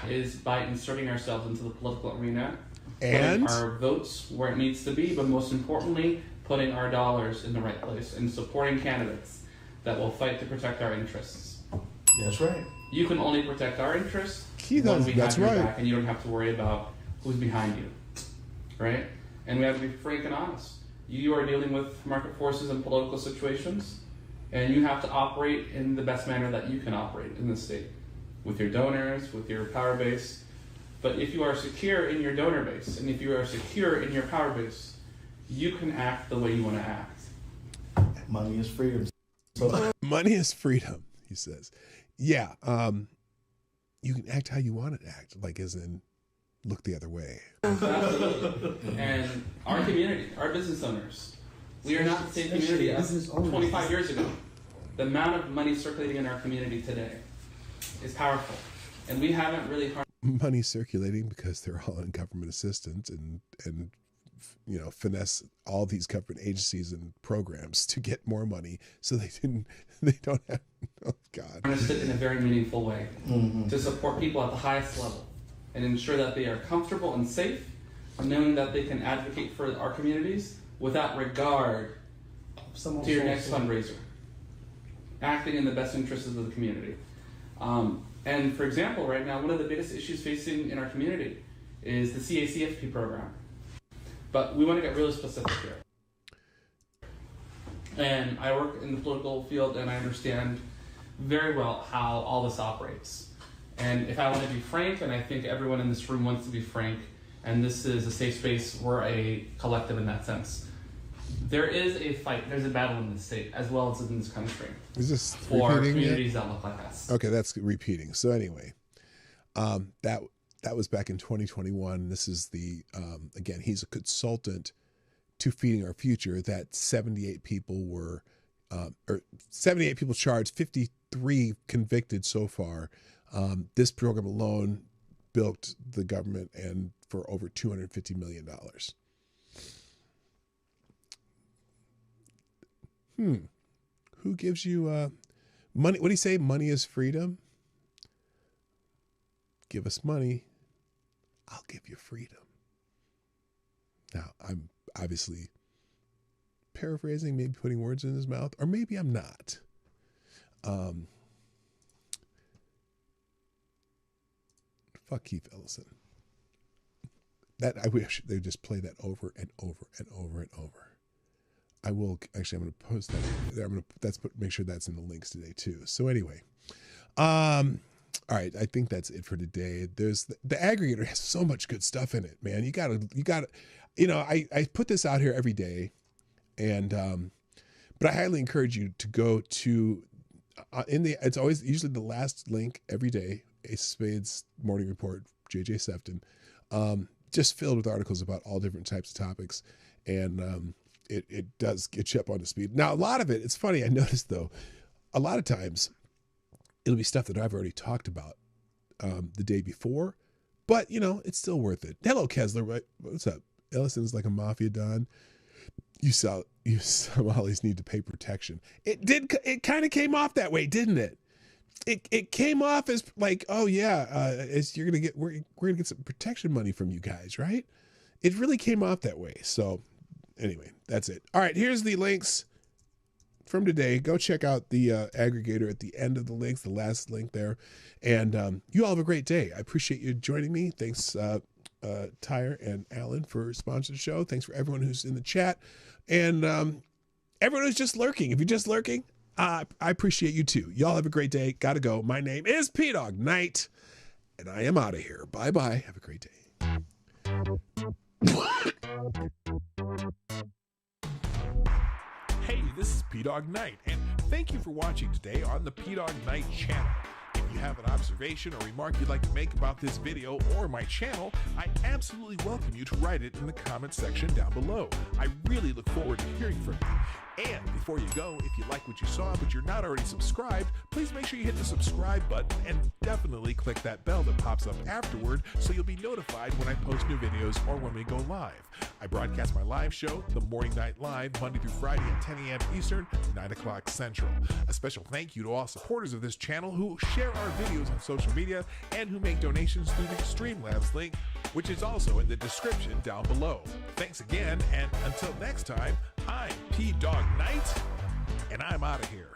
is by inserting ourselves into the political arena, and putting our votes where it needs to be, but most importantly, putting our dollars in the right place and supporting candidates that will fight to protect our interests. That's right. You can only protect our interests Keith, when we that's have your right. back, and you don't have to worry about who's behind you, right? And we have to be frank and honest. You are dealing with market forces and political situations, and you have to operate in the best manner that you can operate in this state, with your donors, with your power base. But if you are secure in your donor base, and if you are secure in your power base, you can act the way you want to act. Money is freedom. Money is freedom, he says. Yeah, you can act how you want to act, like as in look the other way. Absolutely. And our community, our business owners, we are not the same community as 25 years ago. The amount of money circulating in our community today is powerful. And we haven't really harmed money circulating because they're all on government assistance and you know, finesse all these government agencies and programs to get more money so they don't have, oh God. Understood in a very meaningful way to support people at the highest level and ensure that they are comfortable and safe, knowing that they can advocate for our communities without regard to your next fundraiser, acting in the best interests of the community. And for example, right now, one of the biggest issues facing in our community is the CACFP program. But we want to get really specific here. And I work in the political field, and I understand very well how all this operates. And if I want to be frank, and I think everyone in this room wants to be frank, and this is a safe space, we're a collective in that sense. There is a fight, there's a battle in this state, as well as in this country. Is this for communities that look like us? Okay, that's repeating. So anyway, that was back in 2021. This is the, again, he's a consultant to Feeding Our Future. That 78 people were, or 78 people charged, 53 convicted so far. This program alone bilked the government and for over $250 million. Who gives you money? What do you say? Money is freedom? Give us money. I'll give you freedom. Now, I'm obviously paraphrasing, maybe putting words in his mouth, or maybe I'm not. Fuck Keith Ellison. That I wish they would just play that over and over and over and over. I will actually. I'm going to post that. I'm going to make sure that's in the links today too. So anyway, all right. I think that's it for today. There's the aggregator has so much good stuff in it, man. You gotta. You know, I put this out here every day, and but I highly encourage you to go to it's always usually the last link every day. Ace of Spades Morning Report, JJ Sefton, just filled with articles about all different types of topics, and it does get you up on the speed. Now, a lot of it, it's funny, I noticed though, a lot of times it'll be stuff that I've already talked about the day before, but you know, it's still worth it. Hello, Kessler. What's up? Ellison's like a mafia don. You Somalis need to pay protection. It kind of came off that way, didn't it? It came off as like, oh yeah, we're gonna get some protection money from you guys, right? It really came off that way. So anyway, that's it. All right, here's the links from today. Go check out the aggregator at the end of the links, the last link there. And you all have a great day. I appreciate you joining me. Thanks, Tyre and Alan, for sponsoring the show. Thanks for everyone who's in the chat. And everyone who's just lurking. If you're just lurking, I appreciate you too. Y'all have a great day. Gotta go. My name is PDawgKnight, and I am out of here. Bye-bye. Have a great day. Hey, this is PDawgKnight, and thank you for watching today on the PDawgKnight channel. If you have an observation or remark you'd like to make about this video or my channel, I absolutely welcome you to write it in the comment section down below. I really look forward to hearing from you. And before you go, if you like what you saw but you're not already subscribed, please make sure you hit the subscribe button and definitely click that bell that pops up afterward so you'll be notified when I post new videos or when we go live. I broadcast my live show, The Morning Night Live, Monday through Friday at 10 a.m. Eastern, 9 o'clock Central. A special thank you to all supporters of this channel who share our videos on social media and who make donations through the Streamlabs link, which is also in the description down below. Thanks again, and until next time, I'm PDawgKnight, and I'm out of here.